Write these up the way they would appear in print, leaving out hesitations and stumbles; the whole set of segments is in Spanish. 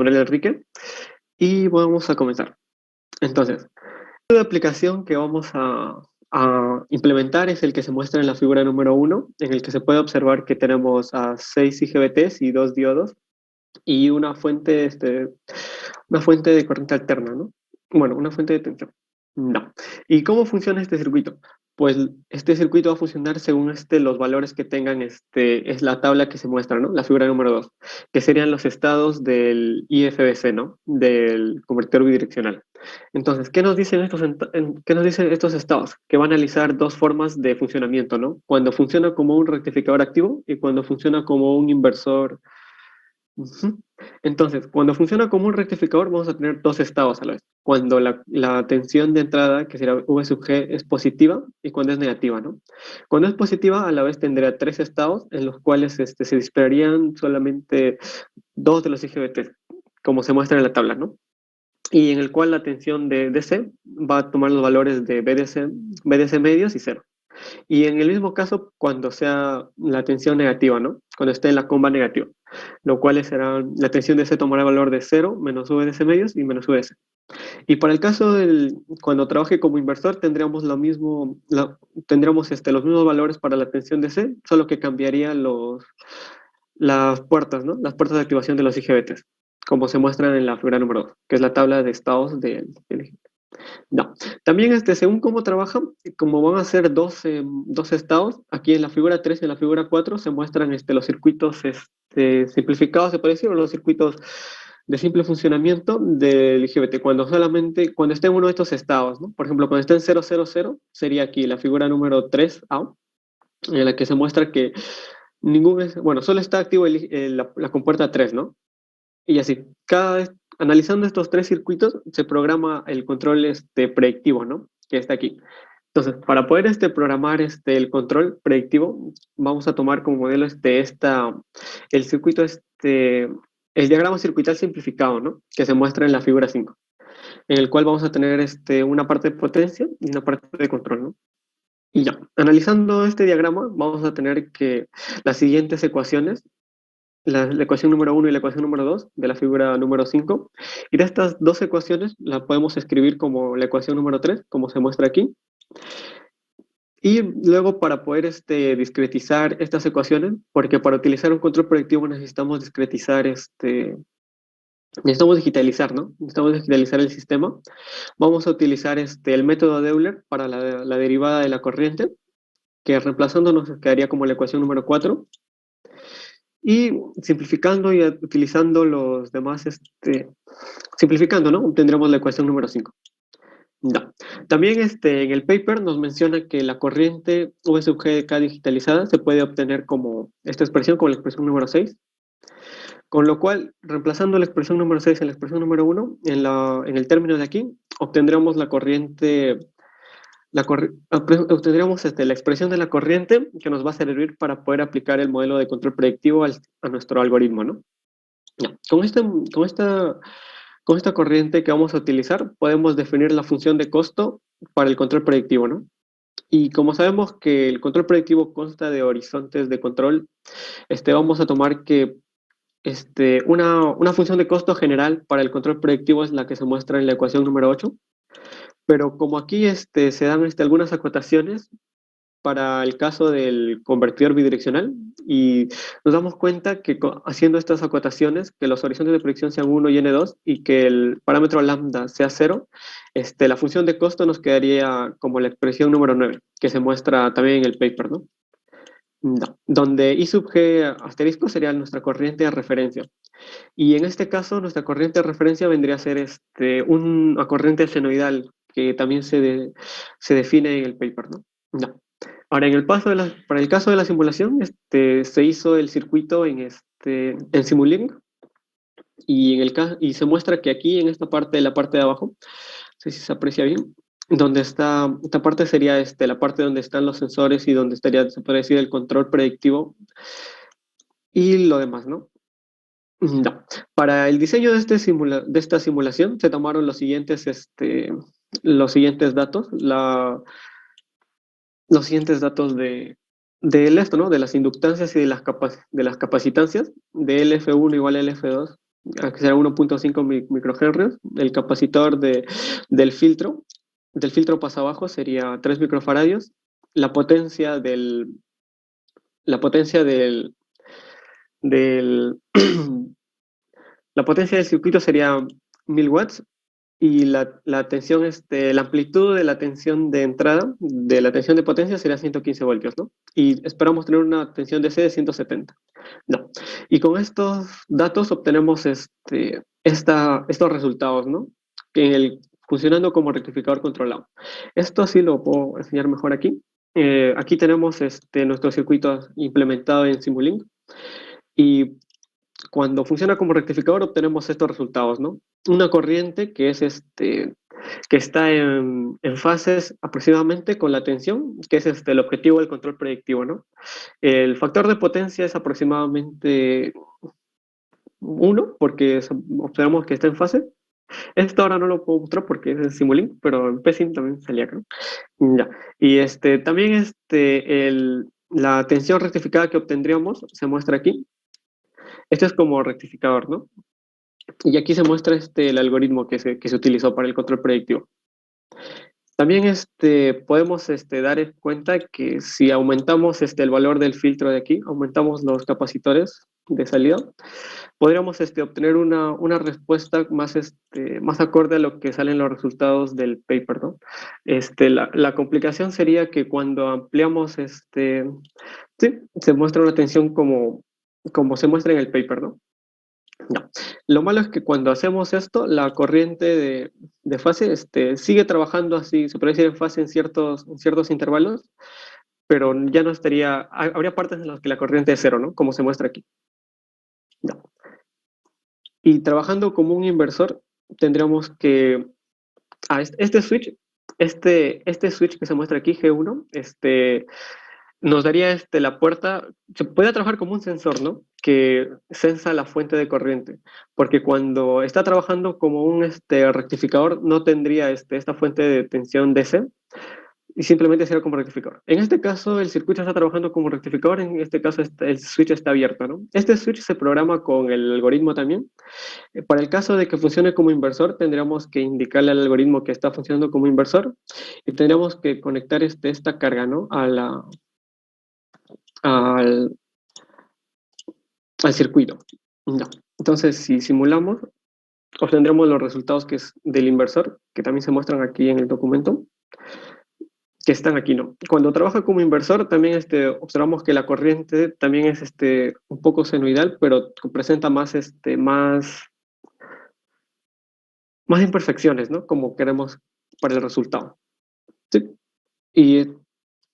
nombre es Enrique y vamos a comenzar. Entonces, la aplicación que vamos a implementar es el que se muestra en la figura número uno, en el que se puede observar que tenemos a 6 IGBTs y 2 diodos y una fuente de corriente alterna, ¿no? Bueno, una fuente de tensión. No. ¿Y cómo funciona este circuito? Pues este circuito va a funcionar según los valores que tengan, es la tabla que se muestra, ¿no? La figura número 2, que serían los estados del IFBC, ¿no? Del convertidor bidireccional. Entonces, ¿qué nos dicen estos estados? Que va a analizar dos formas de funcionamiento, ¿no? Cuando funciona como un rectificador activo y cuando funciona como un inversor. Ujú. Entonces, cuando funciona como un rectificador, vamos a tener dos estados a la vez. Cuando la tensión de entrada, que será V sub G, es positiva y cuando es negativa, ¿no? Cuando es positiva, a la vez tendría tres estados en los cuales se dispararían solamente dos de los IGBTs, como se muestra en la tabla, ¿no? Y en el cual la tensión de DC va a tomar los valores de BDC medios y cero. Y en el mismo caso, cuando sea la tensión negativa, ¿no? Cuando esté en la comba negativa, lo cual será la tensión de C tomará el valor de cero menos VDC medios y menos VDC. Y para el caso cuando trabaje como inversor, tendríamos tendríamos los mismos valores para la tensión de C, solo que cambiaría las puertas, ¿no? Las puertas de activación de los IGBTs, como se muestran en la figura número 2, que es la tabla de estados del no. También según cómo trabajan, como van a ser dos estados, aquí en la figura 3 y en la figura 4 se muestran los circuitos simplificados, se puede decir, o los circuitos de simple funcionamiento del IGBT, cuando esté en uno de estos estados, ¿no? Por ejemplo, cuando esté en 000, sería aquí la figura número 3A, en la que se muestra que bueno, solo está activo la compuerta 3, ¿no? Y así, analizando estos tres circuitos, se programa el control predictivo, ¿no? Que está aquí. Entonces, para poder programar el control predictivo, vamos a tomar como modelo el circuito, el diagrama circuital simplificado, ¿no? Que se muestra en la figura 5, en el cual vamos a tener una parte de potencia y una parte de control, ¿no? Y ya, analizando este diagrama, vamos a tener que las siguientes ecuaciones, la ecuación número uno y la ecuación número 2 de la figura número 5. Y de estas dos ecuaciones la podemos escribir como la ecuación número 3, como se muestra aquí. Y luego para poder discretizar estas ecuaciones, porque para utilizar un control predictivo necesitamos digitalizar, ¿no? Necesitamos digitalizar el sistema. Vamos a utilizar el método de Euler para la derivada de la corriente, que reemplazando nos quedaría como la ecuación número 4. Y simplificando y utilizando los demás, simplificando, ¿no? Obtendremos la ecuación número 5. No. También en el paper nos menciona que la corriente V sub G de K digitalizada se puede obtener como esta expresión, como la expresión número 6, con lo cual, reemplazando la expresión número 6 en la expresión número 1, en el término de aquí, obtendremos obtendríamos la expresión de la corriente que nos va a servir para poder aplicar el modelo de control predictivo a nuestro algoritmo, ¿no? Ya. Con esta corriente que vamos a utilizar, podemos definir la función de costo para el control predictivo, ¿no? Y como sabemos que el control predictivo consta de horizontes de control, vamos a tomar que una función de costo general para el control predictivo es la que se muestra en la ecuación número 8, pero como aquí se dan algunas acotaciones, para el caso del convertidor bidireccional y nos damos cuenta que haciendo estas acotaciones, que los horizontes de predicción sean 1 y n2 y que el parámetro lambda sea 0, la función de costo nos quedaría como la expresión número 9, que se muestra también en el paper, ¿no? No, donde I sub G asterisco sería nuestra corriente de referencia. Y en este caso, nuestra corriente de referencia vendría a ser una corriente senoidal que también se define en el paper, ¿no? No. Ahora, para el caso de la simulación, se hizo el circuito en Simulink y, y se muestra que aquí, en la parte de abajo, no sé si se aprecia bien, esta parte sería la parte donde están los sensores y donde estaría, se puede decir, el control predictivo y lo demás, ¿no? No. Para el diseño de esta simulación se tomaron los siguientes datos, los siguientes datos de esto, ¿no? De las inductancias y de las capacitancias, de LF1 igual a LF2 que será 1.5 microhenrios. El capacitor del filtro pasa abajo sería 3 microfaradios. La potencia del, la potencia del, la potencia del circuito sería 1000 watts y la tensión, la amplitud de la tensión de entrada, de la tensión de potencia sería 115 voltios, ¿no? Y esperamos tener una tensión DC de 170. No. Y con estos datos obtenemos estos resultados, ¿no? Funcionando como rectificador controlado. Esto sí lo puedo enseñar mejor aquí. Aquí tenemos nuestro circuito implementado en Simulink y cuando funciona como rectificador obtenemos estos resultados, ¿no? Una corriente que está en fases aproximadamente con la tensión, que es el objetivo del control predictivo, ¿no? El factor de potencia es aproximadamente 1, porque observamos que está en fase. Esto ahora no lo puedo mostrar porque es en Simulink, pero en PSIM también salía acá. Ya. Y también la tensión rectificada que obtendríamos se muestra aquí. Esto es como rectificador, ¿no? Y aquí se muestra el algoritmo que se utilizó para el control predictivo. También podemos dar cuenta que si aumentamos el valor del filtro de aquí, aumentamos los capacitores de salida, podríamos obtener una respuesta más acorde a lo que salen los resultados del paper, ¿no? La complicación sería que cuando ampliamos, sí, se muestra una tensión como se muestra en el paper, ¿no? No. Lo malo es que cuando hacemos esto, la corriente de fase sigue trabajando así, se puede decir en fase en ciertos intervalos, pero ya no habría partes en las que la corriente es cero, ¿no? Como se muestra aquí. No. Y trabajando como un inversor, tendríamos que, este switch, este switch que se muestra aquí, G1, nos daría la puerta, se puede trabajar como un sensor, ¿no? Que sensa la fuente de corriente, porque cuando está trabajando como un rectificador no tendría esta fuente de tensión DC y simplemente sería como rectificador. En este caso el circuito está trabajando como rectificador, en este caso el switch está abierto, ¿no? Este switch se programa con el algoritmo también. Para el caso de que funcione como inversor, tendríamos que indicarle al algoritmo que está funcionando como inversor y tendríamos que conectar esta carga, ¿no? Al, al circuito. Ya. Entonces, si simulamos, obtendremos los resultados que es del inversor, que también se muestran aquí en el documento, que están aquí, ¿no? Cuando trabaja como inversor, también observamos que la corriente también es un poco senoidal, pero presenta más imperfecciones, ¿no? Como queremos para el resultado. ¿Sí? Y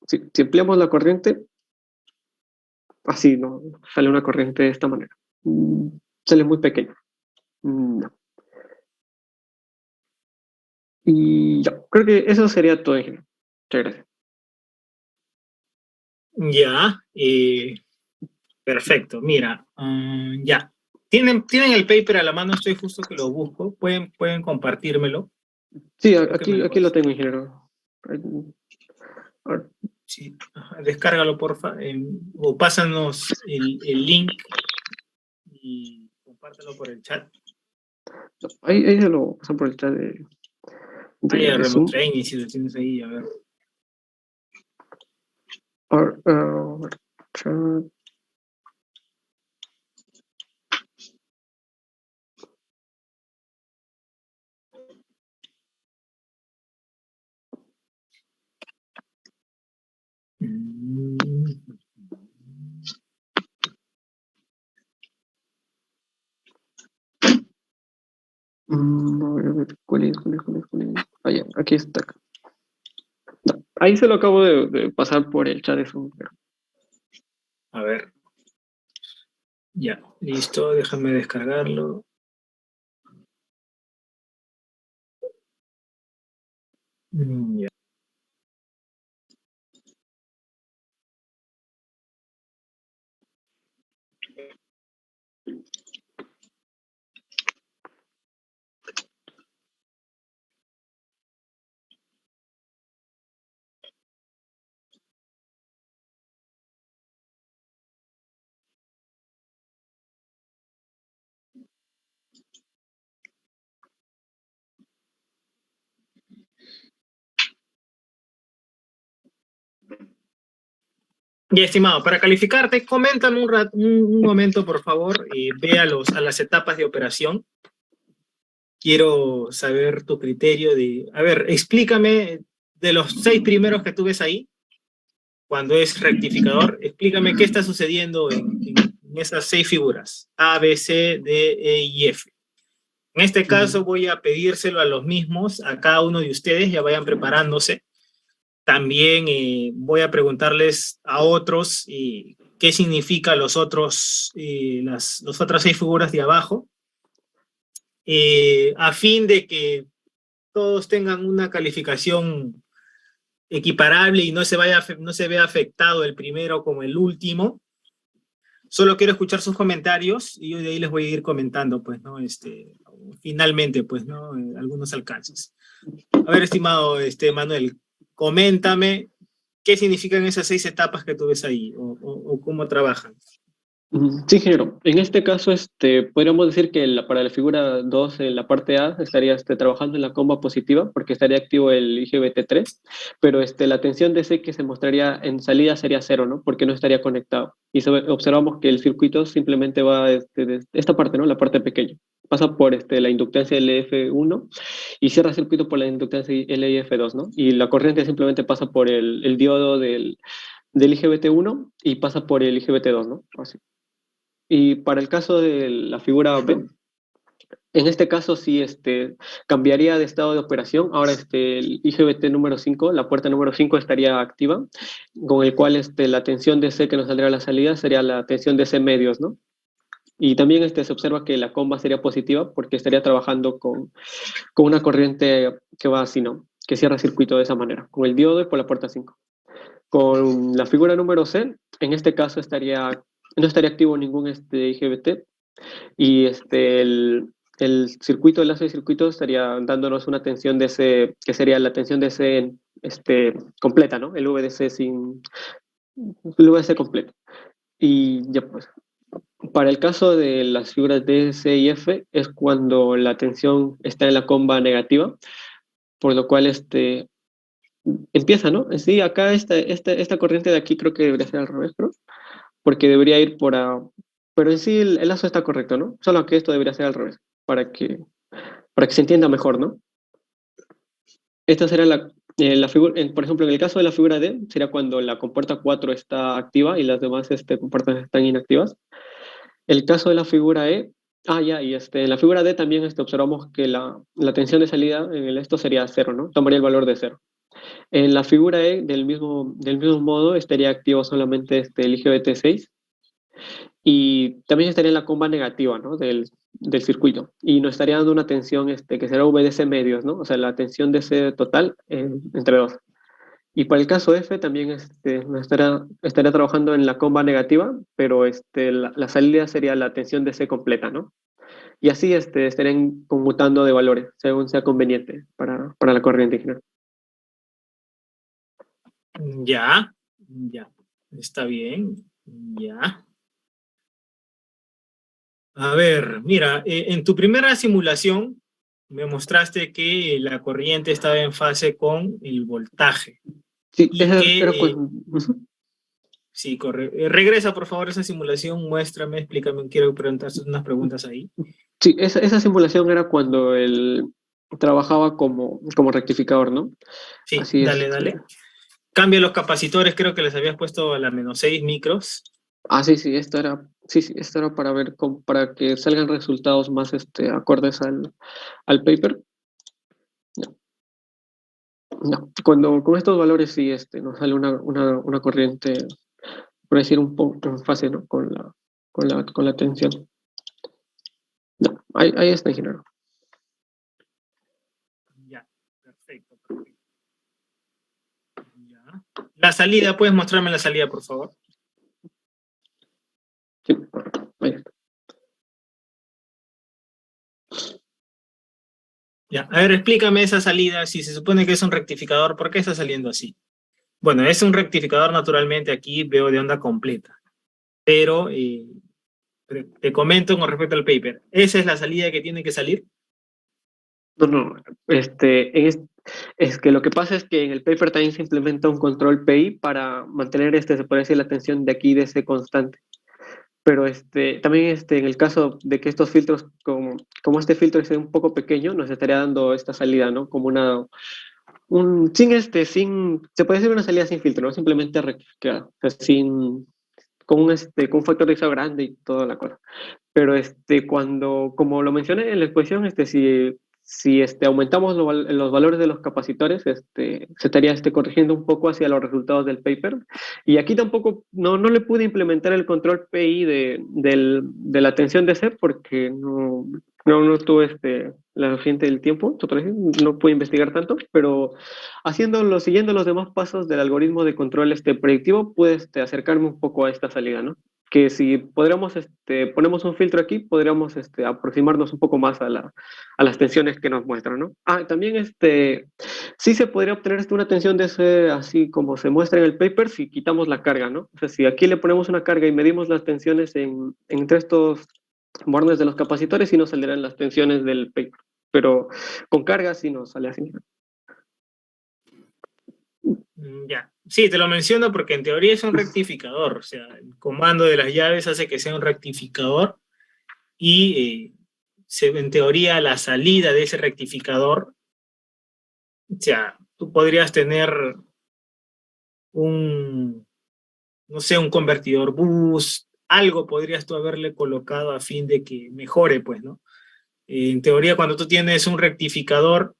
si empleamos la corriente, así, ¿no? Sale una corriente de esta manera. Mm, Sale muy pequeña. No. Y ya, creo que eso sería todo, ingeniero. Muchas gracias. Ya, perfecto. Mira, ya. ¿Tienen el paper a la mano? Estoy justo que lo busco. ¿Pueden compartírmelo? Sí, Creo que me aquí lo tengo, ingeniero. Sí, ajá, descárgalo, porfa. O pásanos el link y compártelo por el chat. Ahí se lo pasan por el chat de, Ah, ya, de Remote Zoom. Training, si lo tienes ahí, a ver. Chat. Mm. A ver, ¿cuál es? Ah, ya, aquí está. No, ahí se lo acabo de pasar por el chat de Zoom. A ver, ya, listo, déjame descargarlo. Ya. Ya, estimado, para calificarte, coméntame un momento, por favor, y ve a las etapas de operación. Quiero saber tu criterio de... A ver, explícame de los 6 primeros que tú ves ahí, cuando es rectificador, explícame qué está sucediendo en esas 6 figuras, A, B, C, D, E y F. En este caso voy a pedírselo a los mismos, a cada uno de ustedes, ya vayan preparándose. También voy a preguntarles a otros qué significa los otros, las otras 6 figuras de abajo, a fin de que todos tengan una calificación equiparable y no se vea afectado el primero como el último. Solo quiero escuchar sus comentarios y yo de ahí les voy a ir comentando, pues, ¿no? Finalmente, pues, ¿no? Algunos alcances. A ver, estimado Manuel, coméntame qué significan esas 6 etapas que tú ves ahí o cómo trabajan. Sí, ingeniero. En este caso, podríamos decir que para la figura 2, en la parte A, estaría trabajando en la comba positiva porque estaría activo el IGBT3, pero la tensión de C que se mostraría en salida sería cero, ¿no? Porque no estaría conectado. Y observamos que el circuito simplemente va de esta parte, ¿no? La parte pequeña. Pasa por la inductancia LF1 y cierra el circuito por la inductancia LIF2, ¿no? Y la corriente simplemente pasa por el diodo del IGBT1 y pasa por el IGBT2, ¿no? Así. Y para el caso de la figura B, en este caso sí cambiaría de estado de operación. Ahora el IGBT número 5, la puerta número 5 estaría activa, con el cual la tensión de C que nos saldría a la salida sería la tensión de C medios, ¿no? Y también se observa que la comba sería positiva porque estaría trabajando con una corriente que va así, ¿no? Que cierra circuito de esa manera, con el diodo y por la puerta 5. Con la figura número C, en este caso no estaría activo ningún IGBT y el circuito, el lazo de circuito estaría dándonos una tensión de C, que sería la tensión de C completa, ¿no? El VDC el VDC completo. Y ya pues, para el caso de las figuras D, C y F es cuando la tensión está en la comba negativa, por lo cual empieza, ¿no? Sí, acá esta corriente de aquí creo que debería ser al revés, ¿no? Porque debería ir pero en sí el lazo está correcto, ¿no? Solo que esto debería ser al revés, para que se entienda mejor, ¿no? Esta será la figura, por ejemplo, en el caso de la figura D, sería cuando la compuerta 4 está activa y las demás compuertas están inactivas. El caso de la figura E, ya, y en la figura D también observamos que la tensión de salida en esto sería cero, ¿no? Tomaría el valor de cero. En la figura E, del mismo modo, estaría activo solamente el IGBT6 y también estaría en la comba negativa, ¿no? del circuito y nos estaría dando una tensión que será VDC medios, ¿no? O sea, la tensión de C total entre dos. Y para el caso F también estaría trabajando en la comba negativa, pero la salida sería la tensión de C completa, ¿no? Y así estarían conmutando de valores, según sea conveniente para la corriente general. Ya, ya, está bien, ya. A ver, mira, en tu primera simulación me mostraste que la corriente estaba en fase con el voltaje Sí, y esa era que, pues. sí, regresa por favor a esa simulación, muéstrame, explícame, quiero preguntarte unas preguntas ahí. Sí, esa simulación era cuando él trabajaba como rectificador, ¿no? Sí, Así es. dale, dale. Cambia los capacitores, creo que les habías puesto a la -6 micros. Sí, sí, esto era para ver, para que salgan resultados más acordes al paper. No, no. Con estos valores sí nos sale una corriente, por decir, un poco en fase, ¿no? Con la tensión. No, ahí está, ingeniero. Ya, perfecto, perfecto. Ya. La salida, ¿puedes mostrarme la salida, por favor? Sí, ahí está. Ya, a ver, explícame esa salida, si se supone que es un rectificador, ¿por qué está saliendo así? Bueno, es un rectificador naturalmente, aquí veo de onda completa, pero te comento con respecto al paper, ¿esa es la salida que tiene que salir? No, no, Es que lo que pasa es que en el paper también se implementa un control PI para mantener, se puede decir, la tensión de aquí de ese constante. Pero también en el caso de que estos filtros, como este filtro es un poco pequeño, nos estaría dando esta salida, ¿no? Como se puede decir una salida sin filtro, ¿no? Simplemente rectificada, o sea, con un factor de ISO grande y toda la cosa. Pero como lo mencioné en la exposición, si aumentamos los valores de los capacitores, se estaría corrigiendo un poco hacia los resultados del paper. Y aquí tampoco, no le pude implementar el control PI de la tensión DC porque no tuve la suficiente del tiempo, se puede decir, no pude investigar tanto, pero siguiendo los demás pasos del algoritmo de control predictivo, pude acercarme un poco a esta salida, ¿no? Que si ponemos un filtro aquí, podríamos aproximarnos un poco más a las tensiones que nos muestran, ¿no? Ah, también sí se podría obtener una tensión de ese, así como se muestra en el paper, si quitamos la carga, ¿no? O sea, si aquí le ponemos una carga y medimos las tensiones entre estos bornes de los capacitores, sí nos saldrán las tensiones del paper, pero con carga sí nos sale así. Ya. Sí, te lo menciono porque en teoría es un rectificador, o sea, el comando de las llaves hace que sea un rectificador y en teoría la salida de ese rectificador, o sea, tú podrías tener un, no sé, un convertidor boost, algo podrías tú haberle colocado a fin de que mejore, pues, ¿no? En teoría, cuando tú tienes un rectificador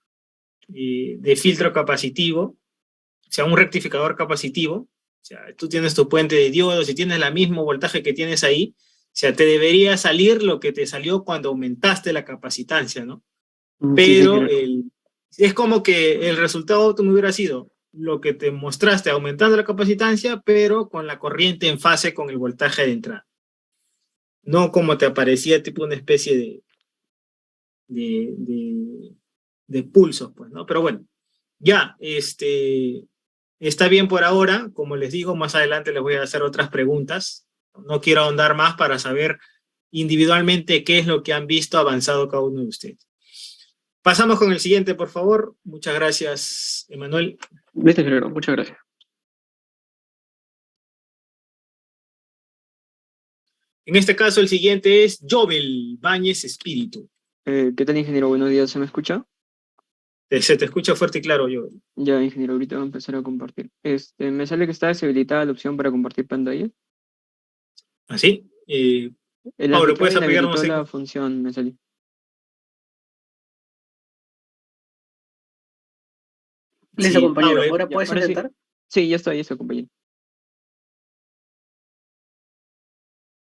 de filtro capacitivo, o sea, un rectificador capacitivo, o sea, tú tienes tu puente de diodos y tienes el mismo voltaje que tienes ahí, o sea, te debería salir lo que te salió cuando aumentaste la capacitancia, ¿no? Sí, sí, Pero creo. es como que el resultado óptimo hubiera sido lo que te mostraste aumentando la capacitancia, pero con la corriente en fase con el voltaje de entrada. No como te aparecía tipo una especie de, de, de pulsos, pues, ¿no? Pero bueno, ya, está bien por ahora. Como les digo, más adelante les voy a hacer otras preguntas. No quiero ahondar más para saber individualmente qué es lo que han visto avanzado cada uno de ustedes. Pasamos con el siguiente, por favor. Muchas gracias, Emanuel. Listo, ingeniero, muchas gracias. En este caso, el siguiente es Jovel Báñez Espíritu. ¿Qué tal, ingeniero? Buenos días, ¿se me escucha? Se te escucha fuerte y claro, Jovel. Ya, ingeniero, ahorita voy a empezar a compartir. Me sale que está deshabilitada la opción para compartir pantalla. ¿Así? El Pablo, anfitrión ¿puedes apoyarnos inhabilitó en...? la función, me salió. Listo, Sí, compañero. Pablo, Ahora Ya, puedes ahora sí. intentar. Sí, ya está, compañero.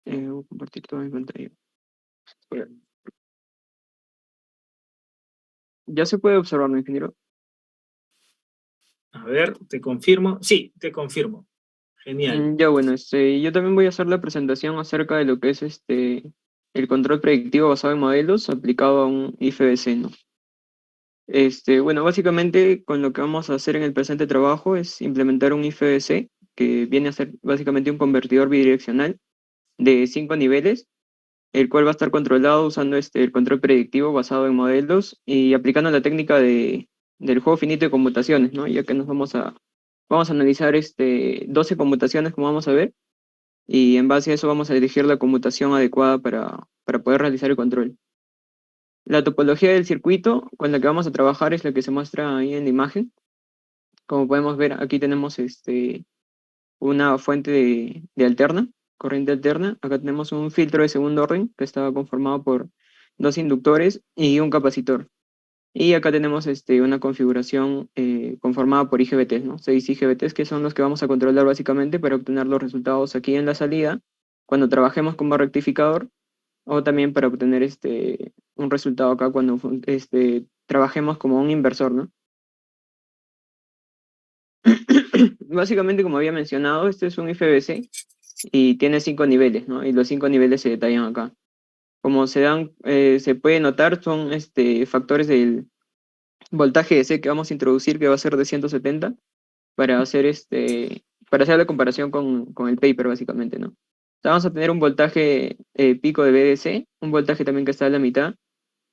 Voy a compartir toda mi pantalla. Ya. ¿Ya se puede observar, ¿no, ingeniero? a ver, te confirmo. Sí, te confirmo. Genial. Ya, bueno, yo también voy a hacer la presentación acerca de lo que es el control predictivo basado en modelos aplicado a un IFBC, ¿no? Bueno, básicamente con lo que vamos a hacer en el presente trabajo es implementar un IFBC que viene a ser básicamente un convertidor bidireccional de 5 niveles, el cual va a estar controlado usando el control predictivo basado en modelos y aplicando la técnica del juego finito de conmutaciones, ¿no? Ya que vamos a analizar 12 conmutaciones, como vamos a ver, y en base a eso vamos a elegir la conmutación adecuada para poder realizar el control. La topología del circuito con la que vamos a trabajar es la que se muestra ahí en la imagen. Como podemos ver, aquí tenemos una fuente de alterna, corriente alterna. Acá tenemos un filtro de segundo orden que está conformado por 2 inductores y un capacitor. Y acá tenemos una configuración conformada por IGBTs, ¿no? 6 IGBTs que son los que vamos a controlar básicamente para obtener los resultados aquí en la salida cuando trabajemos como rectificador o también para obtener un resultado acá cuando trabajemos como un inversor, ¿no? Básicamente, como había mencionado, este es un IFBC y tiene 5 niveles, ¿no? Y los 5 niveles se detallan acá. Como se puede notar, son factores del voltaje DC que vamos a introducir, que va a ser de 170, para hacer la comparación con el paper, básicamente, ¿no? Vamos a tener un voltaje pico de BDC, un voltaje también que está a la mitad,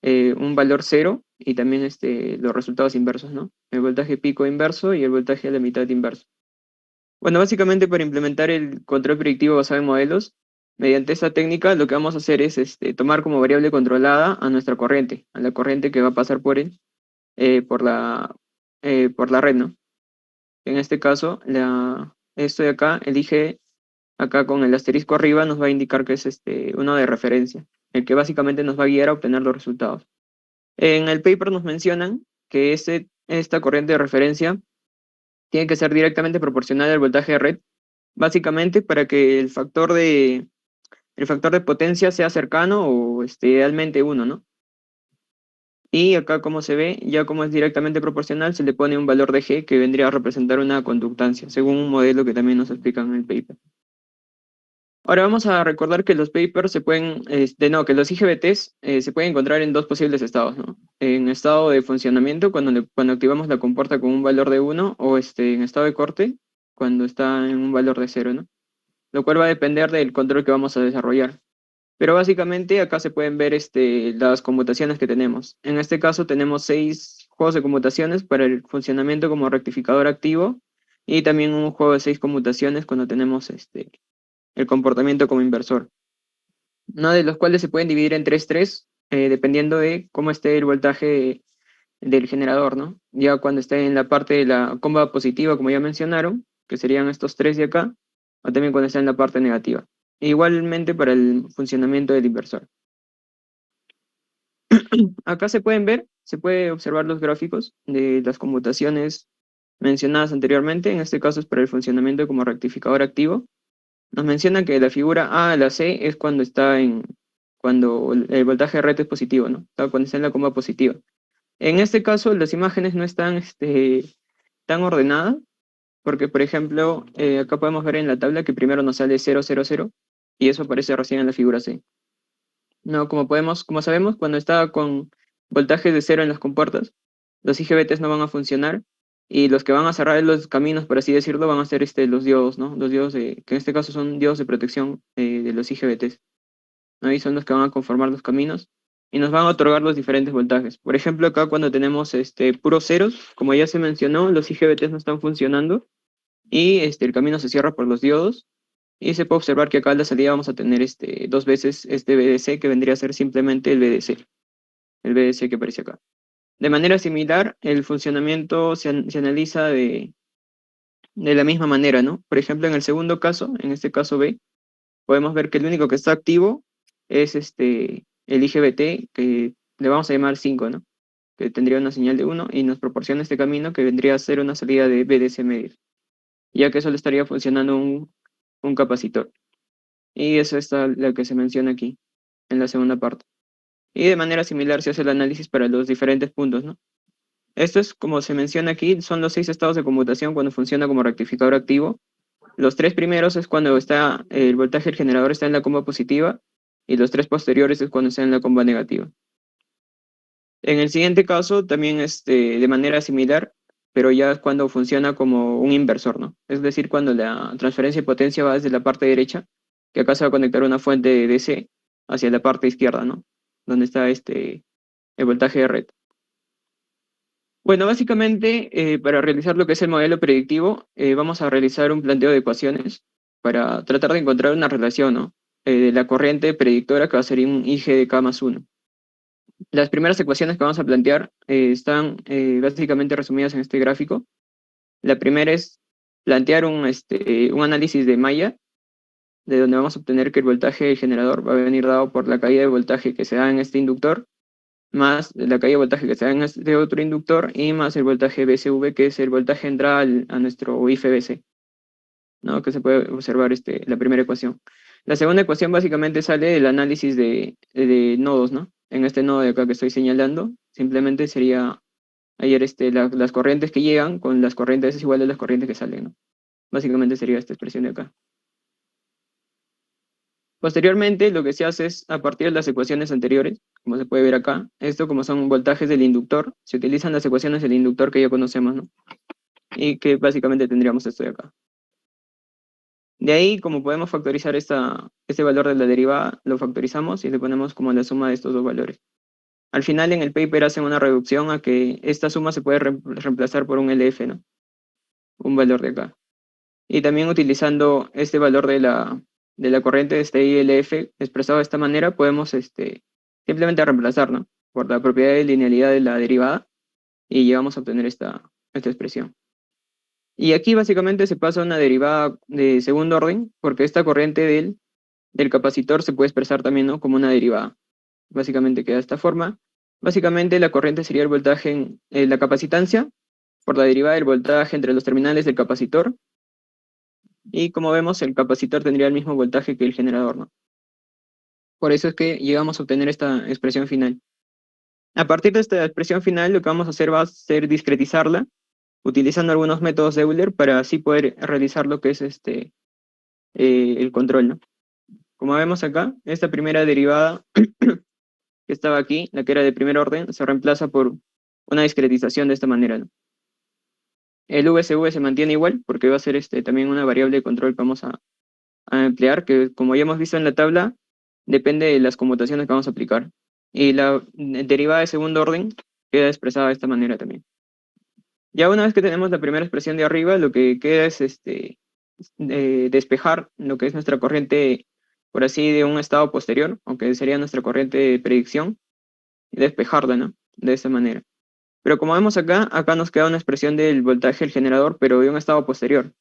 un valor cero y también los resultados inversos, ¿no? El voltaje pico inverso y el voltaje a la mitad inverso. Bueno, básicamente para implementar el control predictivo basado en modelos, mediante esta técnica lo que vamos a hacer es tomar como variable controlada a nuestra corriente, a la corriente que va a pasar por él, por la red, ¿no? En este caso, esto de acá, elige acá con el asterisco arriba, nos va a indicar que es uno de referencia, el que básicamente nos va a guiar a obtener los resultados. En el paper nos mencionan que esta corriente de referencia tiene que ser directamente proporcional al voltaje de red, básicamente para que el factor de potencia sea cercano o idealmente uno, ¿no? Y acá como se ve, ya como es directamente proporcional, se le pone un valor de G que vendría a representar una conductancia, según un modelo que también nos explican en el paper. Ahora vamos a recordar que los papers que los IGBTs se pueden encontrar en dos posibles estados, ¿no? En estado de funcionamiento, cuando activamos la compuerta con un valor de 1, o en estado de corte, cuando está en un valor de 0, ¿no? Lo cual va a depender del control que vamos a desarrollar. Pero básicamente acá se pueden ver las conmutaciones que tenemos. En este caso tenemos 6 juegos de conmutaciones para el funcionamiento como rectificador activo y también un juego de 6 conmutaciones cuando tenemos el comportamiento como inversor, ¿no? De los cuales se pueden dividir en 3 dependiendo de cómo esté el voltaje del generador, ¿no? Ya cuando esté en la parte de la comba positiva, como ya mencionaron, que serían estos 3 de acá, o también cuando esté en la parte negativa. E igualmente para el funcionamiento del inversor. Acá se puede observar los gráficos de las conmutaciones mencionadas anteriormente. En este caso es para el funcionamiento como rectificador activo. Nos menciona que la figura A a la C es cuando el voltaje de red es positivo, ¿no? Cuando está en la comba positiva. En este caso, las imágenes no están tan ordenadas, porque, por ejemplo, acá podemos ver en la tabla que primero nos sale 0, 0, 0, y eso aparece recién en la figura C. No, como sabemos, cuando está con voltaje de 0 en las compuertas, los IGBTs no van a funcionar, y los que van a cerrar los caminos, por así decirlo, van a ser los diodos, ¿no? Los diodos que en este caso son diodos de protección de los IGBTs, ¿no? Y son los que van a conformar los caminos y nos van a otorgar los diferentes voltajes. Por ejemplo, acá cuando tenemos puros ceros, como ya se mencionó, los IGBTs no están funcionando y el camino se cierra por los diodos. Y se puede observar que acá en la salida vamos a tener 2 veces este BDC, que vendría a ser simplemente el BDC que aparece acá. De manera similar, el funcionamiento se analiza de la misma manera, ¿no? Por ejemplo, en el segundo caso, en este caso B, podemos ver que el único que está activo es el IGBT, que le vamos a llamar 5, ¿no? Que tendría una señal de 1 y nos proporciona este camino que vendría a ser una salida de BDC medio, ya que solo estaría funcionando un capacitor. Y eso es lo que se menciona aquí, en la segunda parte. Y de manera similar se hace el análisis para los diferentes puntos, ¿no? Esto es, como se menciona aquí, son los 6 estados de conmutación cuando funciona como rectificador activo. Los 3 primeros es cuando el voltaje del generador está en la comba positiva, y los 3 posteriores es cuando está en la comba negativa. En el siguiente caso, también de manera similar, pero ya es cuando funciona como un inversor, ¿no? Es decir, cuando la transferencia de potencia va desde la parte derecha, que acá se va a conectar una fuente de DC hacia la parte izquierda, ¿no? Donde está el voltaje de red. Bueno, básicamente, para realizar lo que es el modelo predictivo, vamos a realizar un planteo de ecuaciones para tratar de encontrar una relación, ¿no? De la corriente predictora que va a ser un IG de K más 1. Las primeras ecuaciones que vamos a plantear están básicamente resumidas en este gráfico. La primera es plantear un análisis de malla, de donde vamos a obtener que el voltaje del generador va a venir dado por la caída de voltaje que se da en este inductor, más la caída de voltaje que se da en este otro inductor, y más el voltaje BCV, que es el voltaje de entrada a nuestro IFBC, ¿no? Que se puede observar la primera ecuación. La segunda ecuación básicamente sale del análisis de nodos, ¿no? En este nodo de acá que estoy señalando, simplemente sería hallar las corrientes que llegan con las corrientes es igual a las corrientes que salen, ¿no? Básicamente sería esta expresión de acá. Posteriormente, lo que se hace es, a partir de las ecuaciones anteriores, como se puede ver acá, esto como son voltajes del inductor, se utilizan las ecuaciones del inductor que ya conocemos, ¿no? Y que básicamente tendríamos esto de acá. De ahí, como podemos factorizar este valor de la derivada, lo factorizamos y le ponemos como la suma de estos dos valores. al final en el paper hacen una reducción a que esta suma se puede reemplazar por un LF, ¿no? Un valor de acá. Y también utilizando este valor de la corriente, este ILF expresado de esta manera, podemos simplemente reemplazar, ¿no? Por la propiedad de linealidad de la derivada y llegamos a obtener esta expresión. Y aquí básicamente se pasa a una derivada de segundo orden, porque esta corriente del capacitor se puede expresar también, ¿no? Como una derivada. Básicamente queda de esta forma. Básicamente la corriente sería el voltaje en la capacitancia por la derivada del voltaje entre los terminales del capacitor. Y como vemos, el capacitor tendría el mismo voltaje que el generador, ¿no? Por eso es que llegamos a obtener esta expresión final. A partir de esta expresión final, lo que vamos a hacer va a ser discretizarla, utilizando algunos métodos de Euler para así poder realizar lo que es el control, ¿no? Como vemos acá, esta primera derivada que estaba aquí, la que era de primer orden, se reemplaza por una discretización de esta manera, ¿no? El VSV se mantiene igual porque va a ser también una variable de control que vamos a emplear, que como ya hemos visto en la tabla, depende de las conmutaciones que vamos a aplicar. Y la derivada de segundo orden queda expresada de esta manera también. Ya una vez que tenemos la primera expresión de arriba, lo que queda es despejar lo que es nuestra corriente, por así, de un estado posterior, aunque sería nuestra corriente de predicción, y despejarla, ¿no? De esta manera. Pero como vemos acá nos queda una expresión del voltaje del generador, pero de un estado posterior,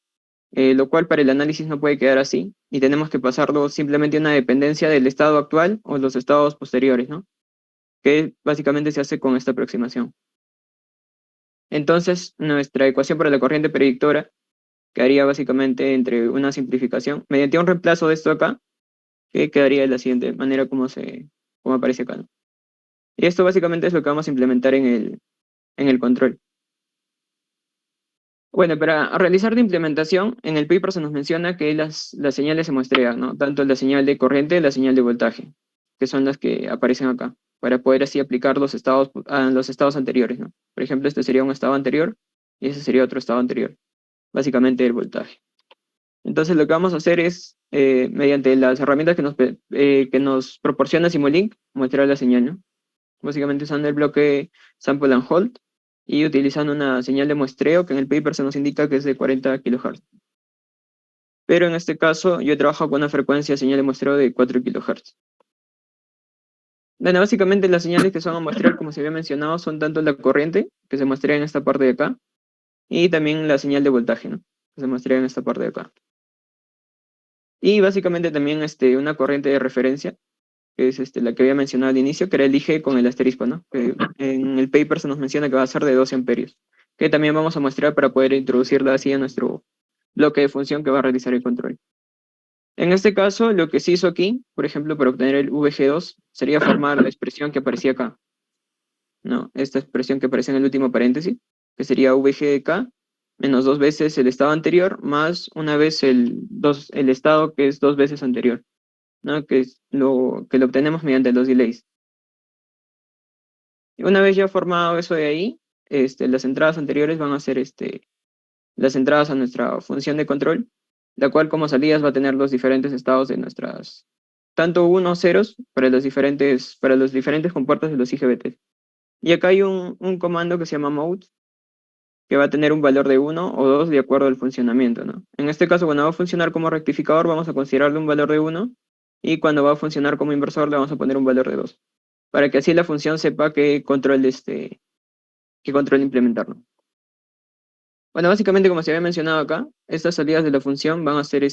lo cual para el análisis no puede quedar así, y tenemos que pasarlo simplemente a una dependencia del estado actual o los estados posteriores, ¿no? Que básicamente se hace con esta aproximación. Entonces, nuestra ecuación para la corriente predictora quedaría básicamente entre una simplificación, mediante un reemplazo de esto acá, que quedaría de la siguiente manera como aparece acá, ¿no? Y esto básicamente es lo que vamos a implementar en el control. Bueno, para realizar la implementación, en el paper se nos menciona que las señales se muestrean, ¿no? Tanto la señal de corriente y la señal de voltaje, que son las que aparecen acá, para poder así aplicar a los estados anteriores, ¿no? Por ejemplo, este sería un estado anterior y ese sería otro estado anterior, básicamente el voltaje. Entonces lo que vamos a hacer es, mediante las herramientas que nos proporciona Simulink, muestrar la señal, ¿no? Básicamente usando el bloque Sample and Hold y utilizando una señal de muestreo que en el paper se nos indica que es de 40 kHz. Pero en este caso yo trabajo con una frecuencia de señal de muestreo de 4 kHz. Bueno, básicamente las señales que son a muestrear, como se había mencionado, son tanto la corriente, que se muestrea en esta parte de acá, y también la señal de voltaje, ¿no? Que se muestrea en esta parte de acá. Y básicamente también una corriente de referencia, que es la que había mencionado al inicio, que era el IG con el asterisco, ¿no? Que en el paper se nos menciona que va a ser de 12 amperios, que también vamos a muestrar para poder introducirla así en nuestro bloque de función que va a realizar el control. En este caso, lo que se hizo aquí, por ejemplo, para obtener el VG2, sería formar la expresión que aparecía acá, ¿no? Esta expresión que aparece en el último paréntesis, que sería VG de K menos dos veces el estado anterior, más una vez el estado que es dos veces anterior, ¿no? Que es que lo obtenemos mediante los delays. Y una vez ya formado eso de ahí, las entradas anteriores van a ser las entradas a nuestra función de control, la cual como salidas va a tener los diferentes estados de nuestras, tanto unos ceros para los diferentes compuertas de los IGBT. Y acá hay un comando que se llama mode, que va a tener un valor de 1 o 2 de acuerdo al funcionamiento, ¿no? En este caso, cuando va a funcionar como rectificador, vamos a considerarle un valor de 1, y cuando va a funcionar como inversor, le vamos a poner un valor de 2, para que así la función sepa qué control implementar, ¿no? Bueno, básicamente, como se había mencionado acá, estas salidas de la función van a ser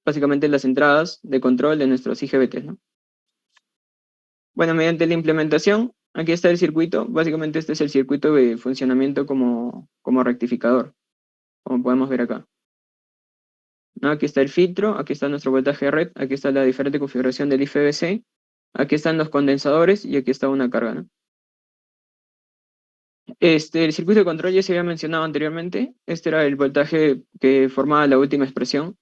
básicamente las entradas de control de nuestros IGBTs, ¿no? Bueno, mediante la implementación, aquí está el circuito. Básicamente este es el circuito de funcionamiento como rectificador, como podemos ver acá, ¿no? Aquí está el filtro, aquí está nuestro voltaje de red, aquí está la diferente configuración del IFBC, aquí están los condensadores y aquí está una carga, ¿no? El circuito de control ya se había mencionado anteriormente. Este era el voltaje que formaba la última expresión,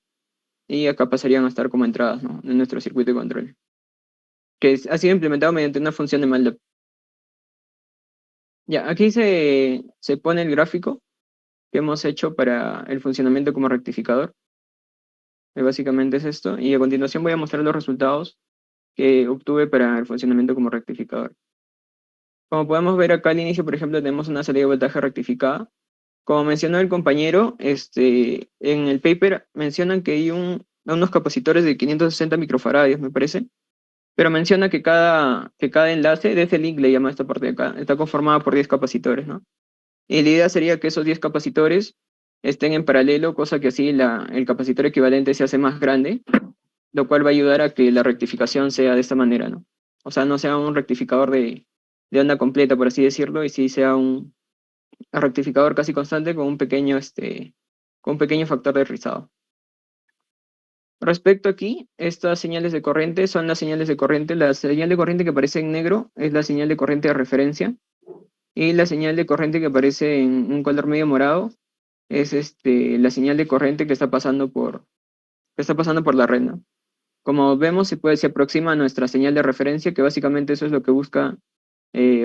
y acá pasarían a estar como entradas, ¿no? En nuestro circuito de control, que ha sido implementado mediante una función de MATLAB. Ya, aquí se pone el gráfico que hemos hecho para el funcionamiento como rectificador. Básicamente es esto, y a continuación voy a mostrar los resultados que obtuve para el funcionamiento como rectificador. Como podemos ver acá al inicio, por ejemplo, tenemos una salida de voltaje rectificada. Como mencionó el compañero, en el paper mencionan que hay unos capacitores de 560 microfaradios, me parece, pero menciona que cada enlace de ese link, le llama esta parte de acá, está conformada por 10 capacitores, ¿no? Y la idea sería que esos 10 capacitores estén en paralelo, cosa que así el capacitor equivalente se hace más grande, lo cual va a ayudar a que la rectificación sea de esta manera, ¿no? O sea, no sea un rectificador de onda completa, por así decirlo, y sí sea un rectificador casi constante con un pequeño factor de rizado. Respecto aquí, estas señales de corriente son las señales de corriente. La señal de corriente que aparece en negro es la señal de corriente de referencia, y la señal de corriente que aparece en un color medio morado es la señal de corriente que está pasando por la red, ¿no? Como vemos, se aproxima a nuestra señal de referencia, que básicamente eso es lo que busca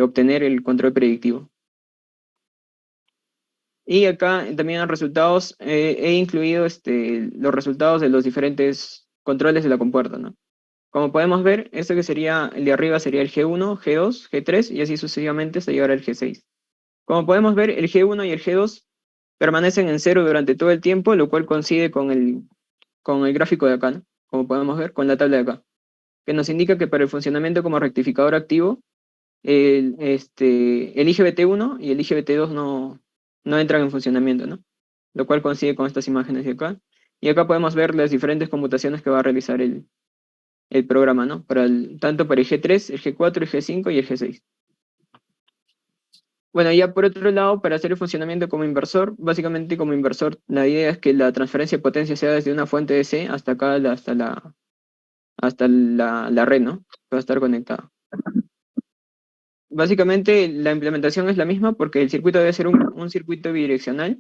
obtener el control predictivo. Y acá también en resultados he incluido los resultados de los diferentes controles de la compuerta, ¿no? Como podemos ver, este que sería el de arriba sería el G1, G2, G3 y así sucesivamente hasta llegar al G6. Como podemos ver, el G1 y el G2 permanecen en cero durante todo el tiempo, lo cual coincide con el gráfico de acá, ¿no? Como podemos ver, con la tabla de acá, que nos indica que para el funcionamiento como rectificador activo, el IGBT1 y el IGBT2 no entran en funcionamiento, ¿no? Lo cual coincide con estas imágenes de acá. Y acá podemos ver las diferentes conmutaciones que va a realizar el programa, ¿no? Tanto para el G3, el G4, el G5 y el G6. Bueno, ya por otro lado, para hacer el funcionamiento como inversor, básicamente como inversor, la idea es que la transferencia de potencia sea desde una fuente DC hasta acá, hasta la red, ¿no? Que va a estar conectada. Básicamente la implementación es la misma porque el circuito debe ser un circuito bidireccional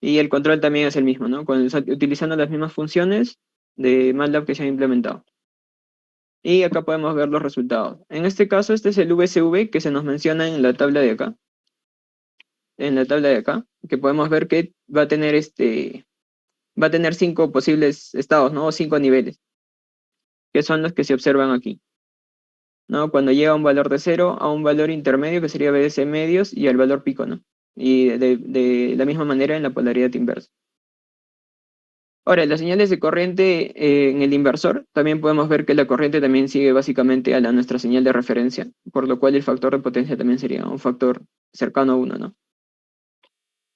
y el control también es el mismo, ¿no? Utilizando las mismas funciones de MATLAB que se han implementado. Y acá podemos ver los resultados. En este caso, este es el VSV que se nos menciona en la tabla de acá. En la tabla de acá, que podemos ver que va a tener 5 posibles estados, ¿no? O 5 niveles, que son los que se observan aquí, ¿no? Cuando llega a un valor de 0 a un valor intermedio, que sería BDC medios, y al valor pico, ¿no? Y de la misma manera en la polaridad inversa. Ahora, las señales de corriente en el inversor, también podemos ver que la corriente también sigue básicamente a nuestra señal de referencia, por lo cual el factor de potencia también sería un factor cercano a 1, ¿no?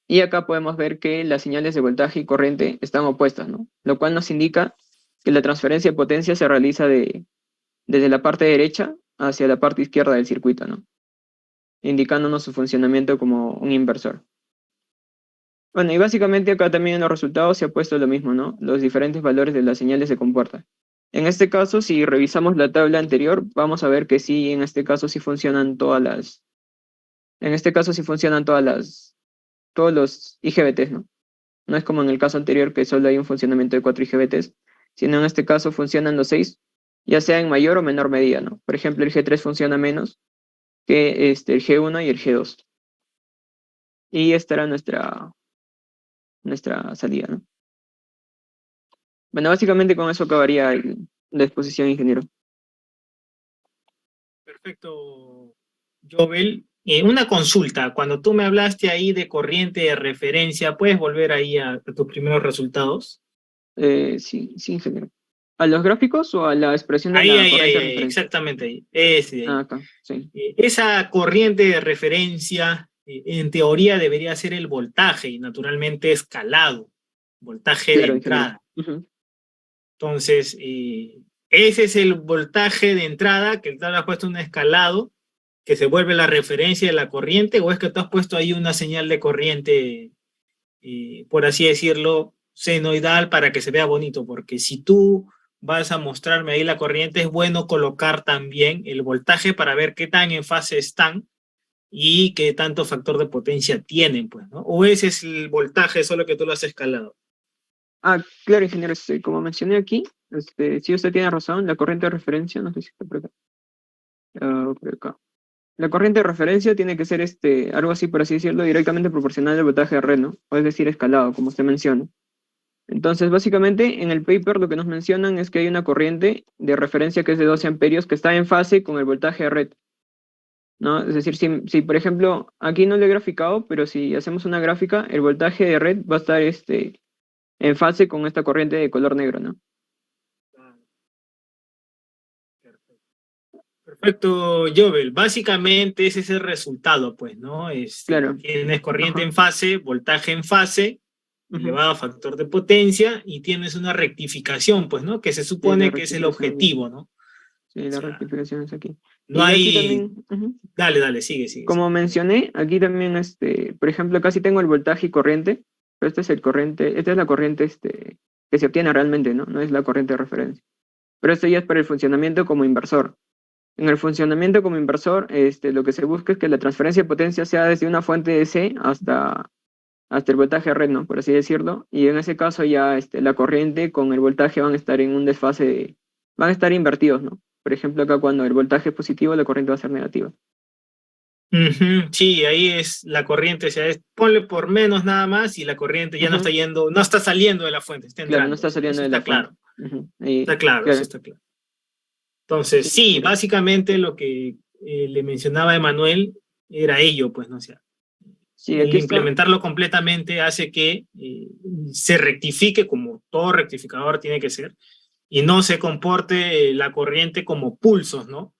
Y acá podemos ver que las señales de voltaje y corriente están opuestas, ¿no? Lo cual nos indica que la transferencia de potencia se realiza desde la parte derecha hacia la parte izquierda del circuito, ¿no? Indicándonos su funcionamiento como un inversor. Bueno, y básicamente acá también en los resultados se ha puesto lo mismo, ¿no? Los diferentes valores de las señales se comportan. En este caso, si revisamos la tabla anterior, vamos a ver que sí, en este caso sí funcionan todos los IGBTs, ¿no? No es como en el caso anterior que solo hay un funcionamiento de 4 IGBTs, sino en este caso funcionan los 6, ya sea en mayor o menor medida, ¿no? Por ejemplo, el G3 funciona menos que el G1 y el G2. Y esta era nuestra salida, ¿no? Bueno, básicamente con eso acabaría la exposición, ingeniero. Perfecto, Jovel. Una consulta, cuando tú me hablaste ahí de corriente de referencia, ¿puedes volver ahí a tus primeros resultados? Sí, sí, ingeniero. ¿A los gráficos o a la expresión de Ahí, la ahí, ahí, corriente de ahí, referencia? exactamente ahí. Ese de ahí. Acá, sí. Esa corriente de referencia, en teoría, debería ser el voltaje y naturalmente escalado, voltaje de Claro, ingeniero. entrada. Ujú. Entonces, ese es el voltaje de entrada, que tú le has puesto un escalado, que se vuelve la referencia de la corriente, o es que tú has puesto ahí una señal de corriente, por así decirlo, senoidal para que se vea bonito, porque si tú vas a mostrarme ahí la corriente, es bueno colocar también el voltaje para ver qué tan en fase están y qué tanto factor de potencia tienen, pues, ¿no? O ese es el voltaje, solo que tú lo has escalado. Claro, ingeniero, como mencioné aquí, sí usted tiene razón, la corriente de referencia, no sé si está por acá. Por acá. La corriente de referencia tiene que ser algo así, por así decirlo, directamente proporcional al voltaje de red, ¿no? O es decir, escalado, como usted menciona. Entonces, básicamente, en el paper lo que nos mencionan es que hay una corriente de referencia que es de 12 amperios que está en fase con el voltaje de red, ¿no? Es decir, si por ejemplo, aquí no lo he graficado, pero si hacemos una gráfica, el voltaje de red va a estar en fase con esta corriente de color negro, ¿no? Perfecto, Jovel. Básicamente ese es el resultado, pues, ¿no? Claro. Tienes corriente Ajá. en fase, voltaje en fase, Ujú. elevado a factor de potencia, y tienes una rectificación, pues, ¿no? Que se Sí, la supone que es el rectificación aquí. objetivo, ¿no? O Sí, la sea, rectificación es aquí. no Y aquí hay... también, ujú, Dale, dale, sigue, sigue, como sigue. mencioné, aquí también, por ejemplo, casi tengo el voltaje y corriente, pero este es el corriente, esta es la corriente que se obtiene realmente, ¿no? No es la corriente de referencia. Pero esto ya es para el funcionamiento como inversor. En el funcionamiento como inversor, lo que se busca es que la transferencia de potencia sea desde una fuente de C hasta el voltaje de red, ¿no? Por así decirlo. Y en ese caso ya la corriente con el voltaje van a estar en un desfase, van a estar invertidos, ¿no? Por ejemplo, acá cuando el voltaje es positivo, la corriente va a ser negativa. Ujú, sí, ahí es la corriente, o sea, ponle por menos nada más y la corriente ya no está Ujú. yendo, no está saliendo de la fuente, está Claro, no entrando. está saliendo Eso de la está fuente. claro, Ujú. está claro, eso Claro, está claro. Entonces, sí, sí, mira. básicamente lo que le mencionaba Emanuel era ello, pues, ¿no? O sea, Sí, el aquí está. implementarlo completamente hace que se rectifique como todo rectificador tiene que ser y no se comporte la corriente como pulsos, ¿no?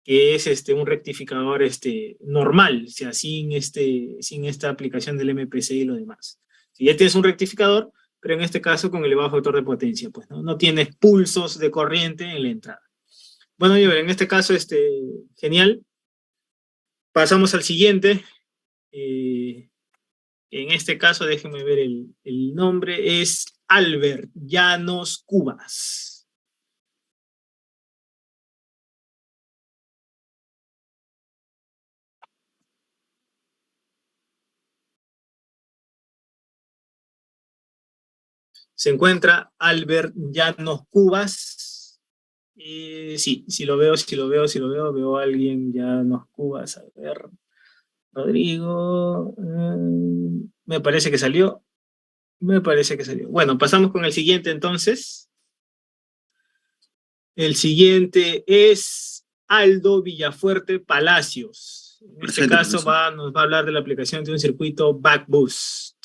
Que es un rectificador normal, o sea, sin esta aplicación del MPC y lo demás. Si ya tienes un rectificador, pero en este caso con elevado factor de potencia, pues, ¿no? No tienes pulsos de corriente en la entrada. Bueno, yo en este caso, genial. Pasamos al siguiente. Eh, en este caso, déjenme ver el nombre, es Albert Llanos Cubas. Se encuentra Albert Llanos Cubas. Sí, sí lo veo, sí lo veo, sí lo veo. Veo a alguien Llanos Cubas. A ver, Rodrigo. Me parece que salió. Me parece que salió. Bueno, pasamos con el siguiente entonces. El siguiente es Aldo Villafuerte Palacios. En este Presente, caso profesor. nos va a hablar de la aplicación de un circuito Backboost.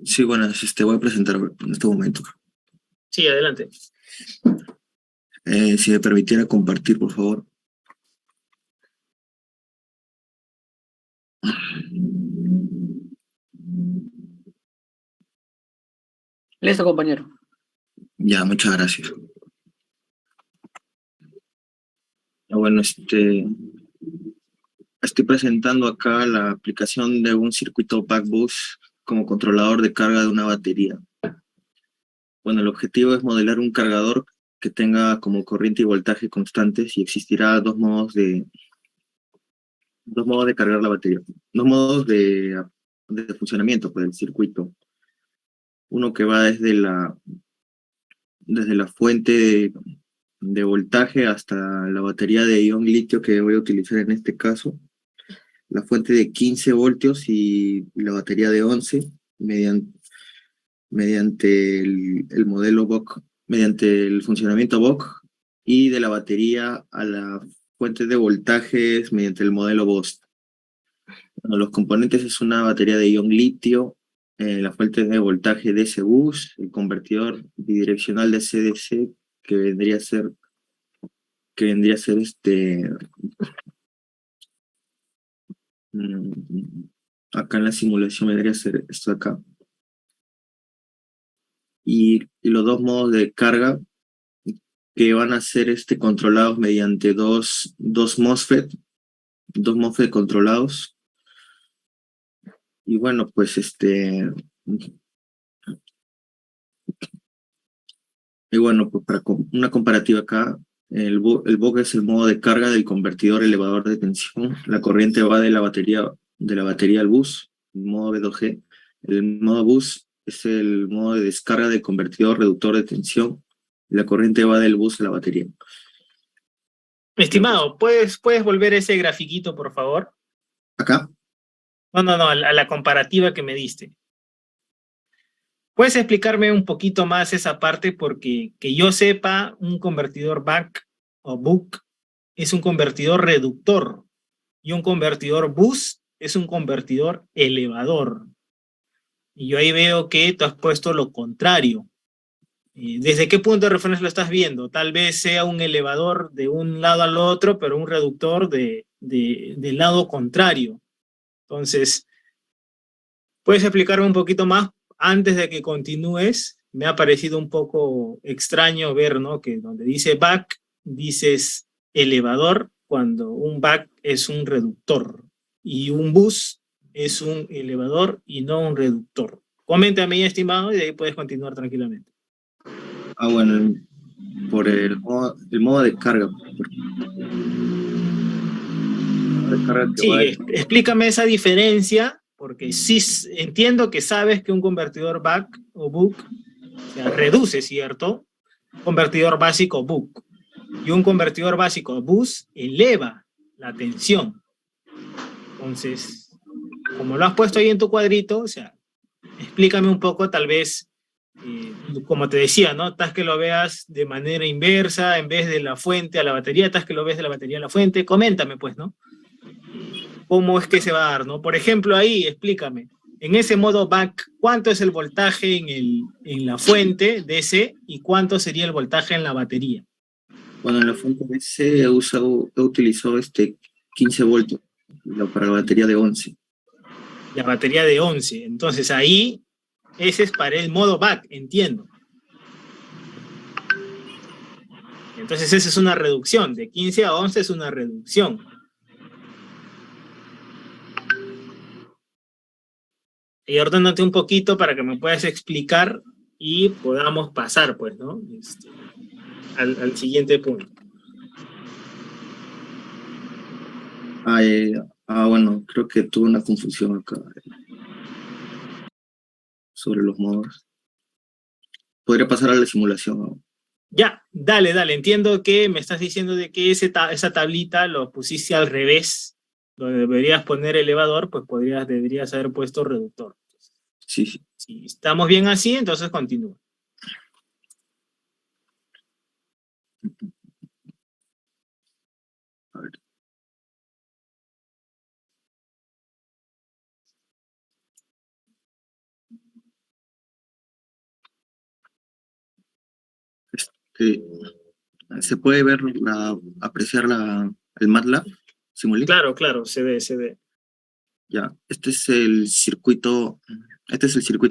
Sí, bueno, voy a presentar en este momento. Sí, adelante. Si me permitiera compartir, por favor. Listo, compañero. Ya, muchas gracias. Bueno, estoy presentando acá la aplicación de un circuito Backboost como controlador de carga de una batería. Bueno, el objetivo es modelar un cargador que tenga como corriente y voltaje constantes y existirá dos modos de cargar la batería, dos modos de funcionamiento del circuito. Uno que va desde la fuente de voltaje hasta la batería de ion litio que voy a utilizar en este caso, la fuente de 15 voltios y la batería de 11 mediante el modelo BOC, mediante el funcionamiento BOC, y de la batería a la fuente de voltajes mediante el modelo BOST. Bueno, los componentes es una batería de ion litio, la fuente de voltaje DC bus, el convertidor bidireccional de CDC que vendría a ser mm, acá en la simulación vendría a ser esto de acá. Y los dos modos de carga que van a ser controlados mediante dos MOSFET controlados. Y bueno, pues para una comparativa acá, el BOC es el modo de carga del convertidor elevador de tensión. La corriente va de la batería al bus, el modo B2G. El modo bus es el modo de descarga del convertidor reductor de tensión. La corriente va del bus a la batería. Estimado, ¿puedes volver ese grafiquito, por favor? Acá, No, a la comparativa que me diste. ¿Puedes explicarme un poquito más esa parte? Porque que yo sepa, un convertidor buck o buck es un convertidor reductor y un convertidor boost es un convertidor elevador. Y yo ahí veo que tú has puesto lo contrario. ¿Desde qué punto de referencia lo estás viendo? Tal vez sea un elevador de un lado al otro, pero un reductor del lado contrario. Entonces, ¿puedes explicarme un poquito más antes de que continúes? Me ha parecido un poco extraño ver, ¿no? Que donde dice back, dices elevador, cuando un back es un reductor y un bus es un elevador y no un reductor. Coméntame, estimado, y de ahí puedes continuar tranquilamente. Ah, bueno, por el modo de carga. De carga que va. Sí, explícame esa diferencia, porque sí entiendo que sabes que un convertidor back o book, o sea, reduce, ¿cierto? Convertidor básico book. Y un convertidor básico bus eleva la tensión. Entonces, como lo has puesto ahí en tu cuadrito, o sea, explícame un poco, tal vez, como te decía, ¿no? Estás que lo veas de manera inversa, en vez de la fuente a la batería, estás que lo ves de la batería a la fuente. Coméntame, pues, ¿no? ¿Cómo es que se va a dar, no? Por ejemplo, ahí, explícame. En ese modo back, ¿cuánto es el voltaje en la fuente DC y cuánto sería el voltaje en la batería? Bueno, en la fuente DC he utilizado 15 voltios para la batería de 11. La batería de 11. Entonces ahí, ese es para el modo back, entiendo. Entonces esa es una reducción. De 15 a 11 es una reducción. Y ordénate un poquito para que me puedas explicar y podamos pasar, pues, ¿no? Al siguiente punto. Bueno, creo que tuve una confusión acá sobre los modos. Podría pasar a la simulación, ¿no? Ya, dale, entiendo que me estás diciendo de que esa tablita lo pusiste al revés, donde deberías poner elevador, pues deberías haber puesto reductor. Sí, sí. Si estamos bien así, entonces continúa. A ver. Se puede ver, apreciar el MATLAB Simulink. Claro, se ve. Ya, este es el circuito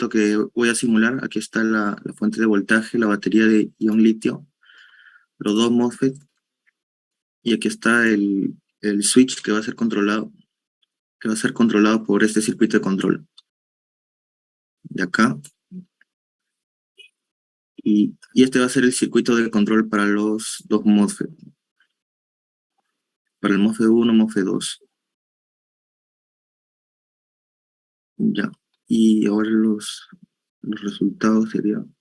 que voy a simular. Aquí está la fuente de voltaje, la batería de ion litio, los dos MOSFET, y aquí está el switch que va a ser controlado por este circuito de control. De acá. Y este va a ser el circuito de control para los dos MOSFET. Para el MOSFET 1, MOSFET 2. Ya. Y ahora los resultados serían.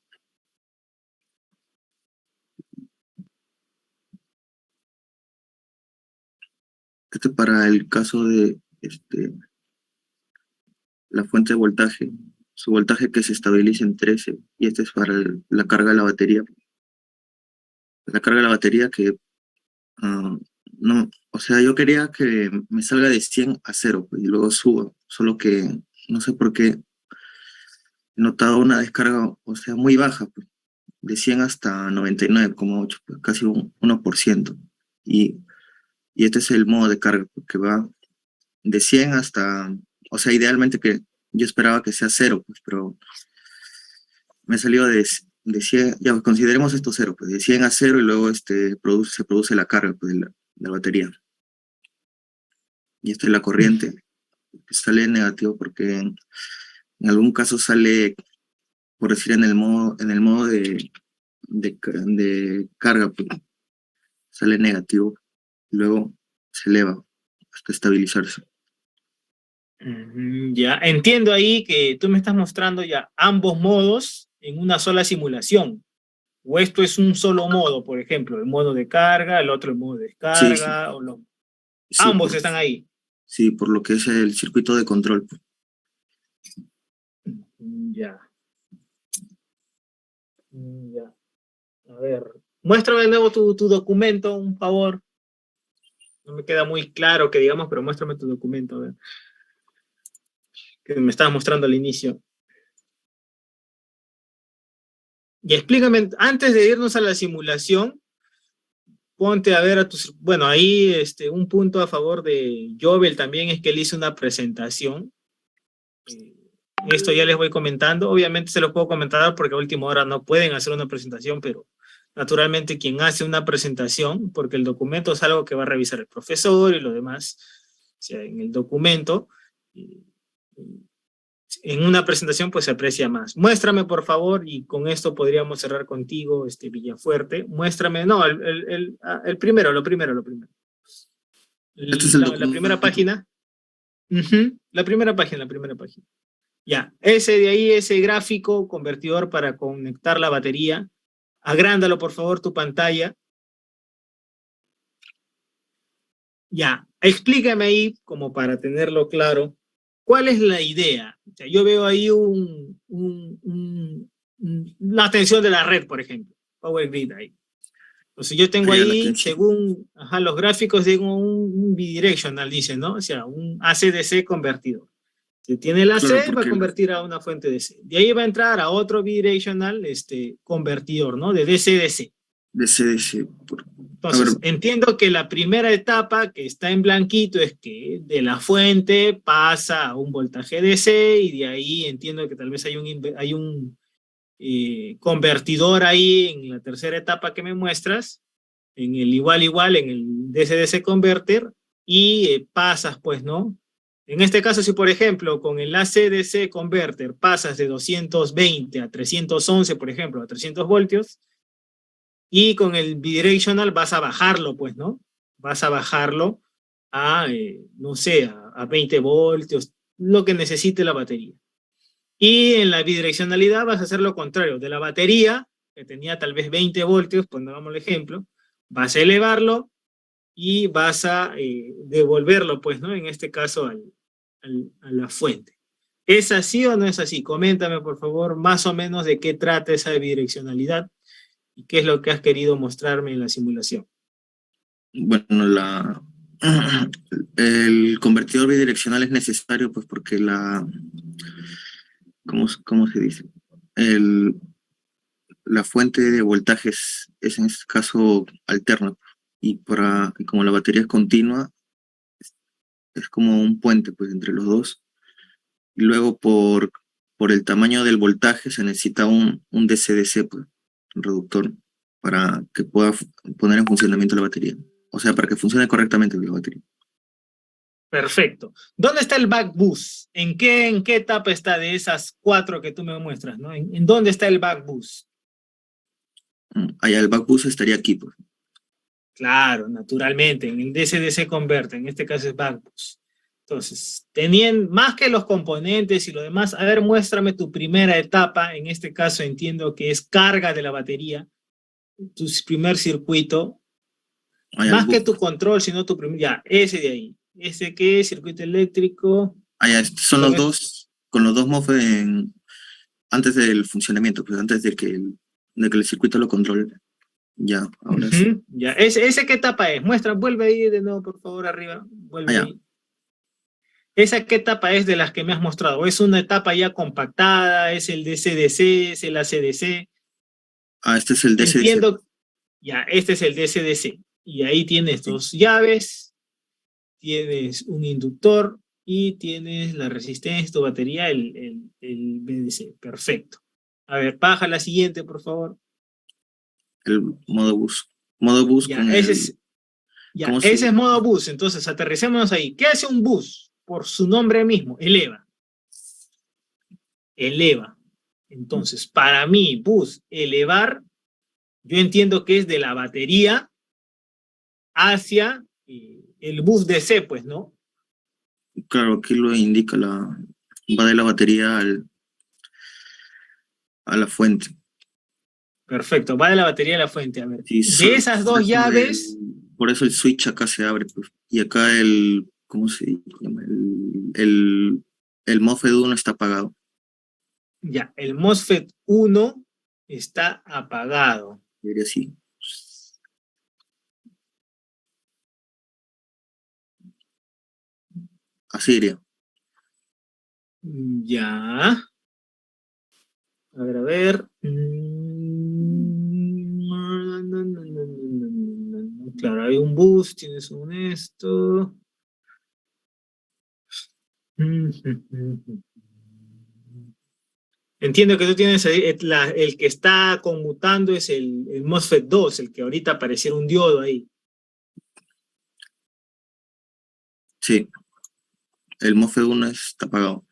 Este para el caso de la fuente de voltaje, su voltaje que se estabiliza en 13, y este es para la carga de la batería. La carga de la batería que, no, o sea, yo quería que me salga de 100 a 0, pues, y luego subo, solo que no sé por qué he notado una descarga, o sea, muy baja, pues, de 100 hasta 99,8, pues, casi un 1%. Y este es el modo de carga, pues, que va de 100 hasta, o sea, idealmente que yo esperaba que sea 0, pues, pero me salió de 100, ya pues, consideremos esto 0, pues de 100 a 0 y luego se produce la carga, pues, de la batería. Y esta es la corriente, que sale negativo porque en algún caso sale, por decir, en el modo de carga, pues, sale negativo y luego se eleva hasta estabilizarse. Ya, entiendo ahí que tú me estás mostrando ya ambos modos en una sola simulación. O esto es un solo modo, por ejemplo, el modo de carga, el otro el modo de Sí, sí, descarga, sí, ambos están ahí. sí, por lo que es el circuito de control, pues. Ya. Ya. A ver, muéstrame de nuevo tu documento, un favor. No me queda muy claro que digamos, pero muéstrame tu documento, a ver. Que me estabas mostrando al inicio. Y explícame, antes de irnos a la simulación, ponte a ver a tus... Bueno, ahí un punto a favor de Jovel también es que él hizo una presentación. Esto ya les voy comentando. Obviamente se los puedo comentar porque a última hora no pueden hacer una presentación, pero naturalmente quien hace una presentación, porque el documento es algo que va a revisar el profesor y lo demás, o sea, en el documento, en una presentación pues se aprecia más. Muéstrame por favor, y con esto podríamos cerrar contigo, Villafuerte. Muéstrame, no, el primero, lo primero. Este es el La documento. primera página. La primera página. Ya, ese de ahí, ese gráfico convertidor para conectar la batería. Agrándalo, por favor, tu pantalla. Ya, explícame ahí, como para tenerlo claro, ¿cuál es la idea? O sea, yo veo ahí la tensión de la red, por ejemplo. Power grid ahí. Entonces yo tengo Ya, la ahí, tensión. según los gráficos, tengo un bidirectional, dice, ¿no? O sea, un AC-DC convertido. Si tiene la Claro, C, va a convertir a una fuente DC. De ahí va a entrar a otro bidirectional convertidor, ¿no? De DC-DC. de CDC. A ver, Entonces, entiendo que la primera etapa que está en blanquito es que de la fuente pasa a un voltaje DC y de ahí entiendo que tal vez hay un convertidor ahí en la tercera etapa que me muestras, en el igual, en el DC-DC converter, y pasas, pues, ¿no? En este caso, si por ejemplo con el AC-DC converter pasas de 220 a 311, por ejemplo, a 300 voltios, y con el bidirectional vas a bajarlo, pues, ¿no? Vas a bajarlo a, no sé, a 20 voltios, lo que necesite la batería. Y en la bidireccionalidad vas a hacer lo contrario. De la batería, que tenía tal vez 20 voltios, pongamos el ejemplo, vas a elevarlo y vas a devolverlo, pues, ¿no? En este caso, a la fuente. ¿Es así o no es así? Coméntame, por favor, más o menos de qué trata esa bidireccionalidad y qué es lo que has querido mostrarme en la simulación. bueno, el convertidor bidireccional es necesario, pues, porque ¿cómo se dice? La fuente de voltajes es en este caso alterna, y como la batería es continua, es como un puente, pues, entre los dos. Y luego por el tamaño del voltaje se necesita un DC-DC, pues, un reductor, para que pueda poner en funcionamiento la batería. O sea, para que funcione correctamente la batería. Perfecto. ¿Dónde está el back boost? ¿En qué etapa está de esas 4 que tú me muestras, ¿no? ¿En dónde está el back boost? Allá el back boost estaría aquí, pues. Claro, naturalmente, en el DC-DC converte, en este caso es back boost. Entonces, tenían más que los componentes y lo demás, a ver, muéstrame tu primera etapa, en este caso entiendo que es carga de la batería, tu primer circuito, Allá el más que bus. tu control, sino tu primer, ya, ese de ahí. ¿Ese qué es? Circuito eléctrico. Allá son Con los dos, con los dos MOSFET antes del funcionamiento, pues antes de que el circuito lo controle. Ya, ahora sí. Ya, ¿ese qué etapa es? Muestra, vuelve ahí de nuevo, por favor, arriba. Vuelve Allá. ahí. ¿Esa qué etapa es de las que me has mostrado? ¿Es una etapa ya compactada? ¿Es el DC-DC? ¿Es el AC-DC? Este es el DC-DC. Entiendo, ya, este es el DC-DC. Y ahí tienes 2 llaves, tienes un inductor y tienes la resistencia de tu batería, el BDC. Perfecto. A ver, baja la siguiente, por favor. El modo bus. Modo bus Ya, con ese el... es, ya, ¿Cómo se ese dice? es modo bus. Entonces, aterricémonos ahí. ¿Qué hace un bus? Por su nombre mismo, eleva. Eleva. Entonces, para mí, bus, elevar, yo entiendo que es de la batería hacia el bus DC, pues, ¿no? Claro, aquí lo indica va de la batería a la fuente. Perfecto, va de la batería a la fuente. A ver, Sí, de esas 2 llaves, por eso el switch acá se abre, pues. Y acá ¿cómo se llama? El MOSFET 1 está apagado. ya, el MOSFET 1 está apagado. Diría así. Así diría. Ya. A ver, a ver. Claro, hay un bus, tienes un esto. Entiendo que tú tienes ahí, el que está conmutando es el MOSFET 2, el que ahorita pareciera un diodo ahí. Sí, el MOSFET 1 está apagado.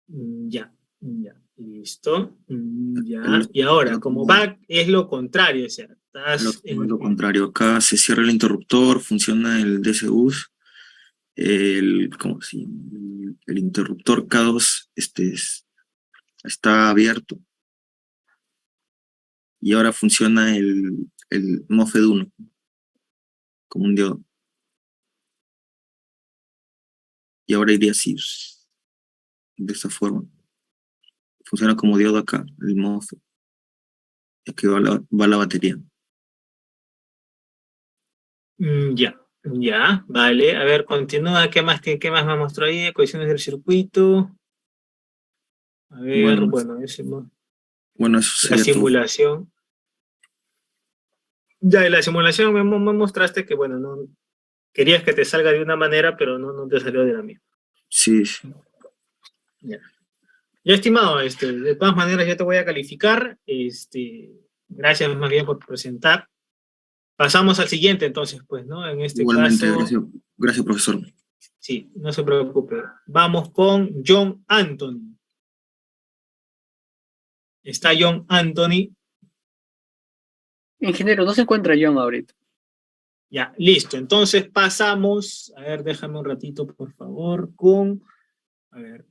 Ya, ya, listo. Ya, y ahora, como back es lo contrario, o sea, estás Es lo contrario. Acá se cierra el interruptor, funciona el DCUS, ¿cómo se llama? El interruptor K2 está abierto. Y ahora funciona el MOSFET 1 como un diodo. Y ahora iría así, de esta forma. Funciona como diodo acá, el MOSFET. Y aquí va la batería. Ya, ya, vale. A ver, continúa. ¿Qué más me mostró ahí? Ecuaciones del circuito. A ver, Bueno, bueno, bueno, eso la sería todo. simulación. Ya, en la simulación me mostraste que, bueno, no querías que te salga de una manera, pero no te salió de la misma. Sí, sí. Ya. Ya, estimado, de todas maneras yo te voy a calificar. Gracias más bien por presentar. Pasamos al siguiente entonces, pues, ¿no? En este Igualmente, caso, gracias, profesor. sí, no se preocupe. Vamos con John Anthony. Está John Anthony. Ingeniero, no se encuentra John ahorita. Ya, listo. Entonces pasamos, a ver, déjame un ratito, por favor, a ver,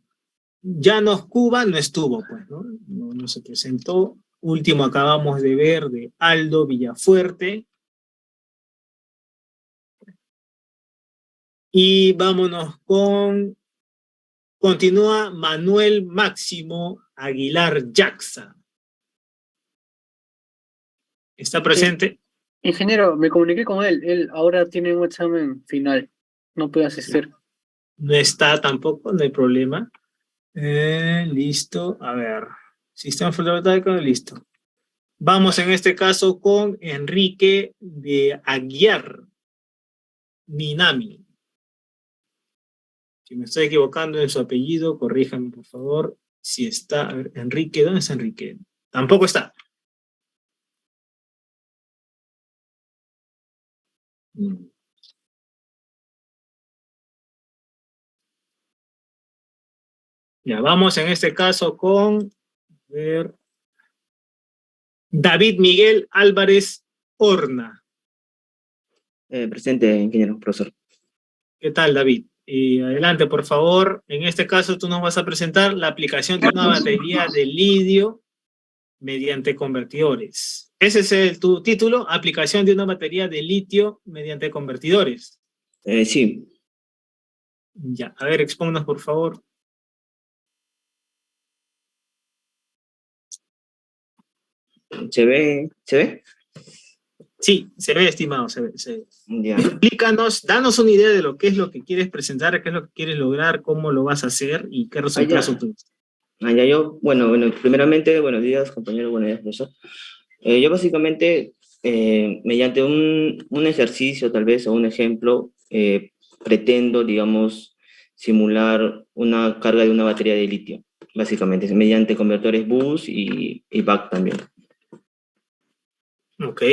Llanos Cuba no estuvo, pues, ¿no? No se presentó. Último acabamos de ver de Aldo Villafuerte. Y vámonos continúa Manuel Máximo Aguilar Jaxa. ¿Está presente? Ingeniero, me comuniqué con él. Él ahora tiene un examen final. No puede asistir. No está tampoco, no hay problema. Listo, a ver. Sistema fotovoltaico, listo. Vamos en este caso con Enrique de Aguiar Minami. Si me estoy equivocando en su apellido, corríjame por favor. Si está, a ver, Enrique, ¿dónde está Enrique? Tampoco está. Ya, vamos en este caso con, a ver, David Miguel Álvarez Horna. Presente, ingeniero, profesor. ¿Qué tal, David? Adelante, por favor. En este caso, tú nos vas a presentar la aplicación de una batería de litio mediante convertidores. Ese es tu título, aplicación de una batería de litio mediante convertidores. Sí, Ya, a ver, expónganos, por favor. ¿se ve? ¿Se ve? Sí, se ve, estimado, se ve. Ya. Explícanos, danos una idea de lo que es lo que quieres presentar, qué es lo que quieres lograr, cómo lo vas a hacer y qué resultados ya. obtienes. Bueno, primeramente, buenos días, compañero, buenos días, profesor. Yo básicamente, mediante un ejercicio tal vez o un ejemplo, pretendo, digamos, simular una carga de una batería de litio, básicamente, mediante convertores bus y back también. Ok.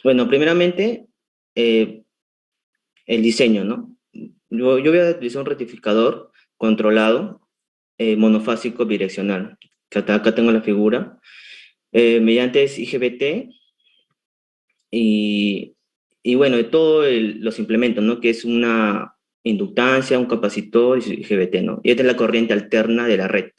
Bueno, primeramente, el diseño, ¿no? Yo voy a utilizar un rectificador controlado, monofásico bidireccional, que acá tengo la figura, mediante IGBT y bueno, de todos los implementos, ¿no? Que es una inductancia, un capacitor y IGBT, ¿no? Y esta es la corriente alterna de la red.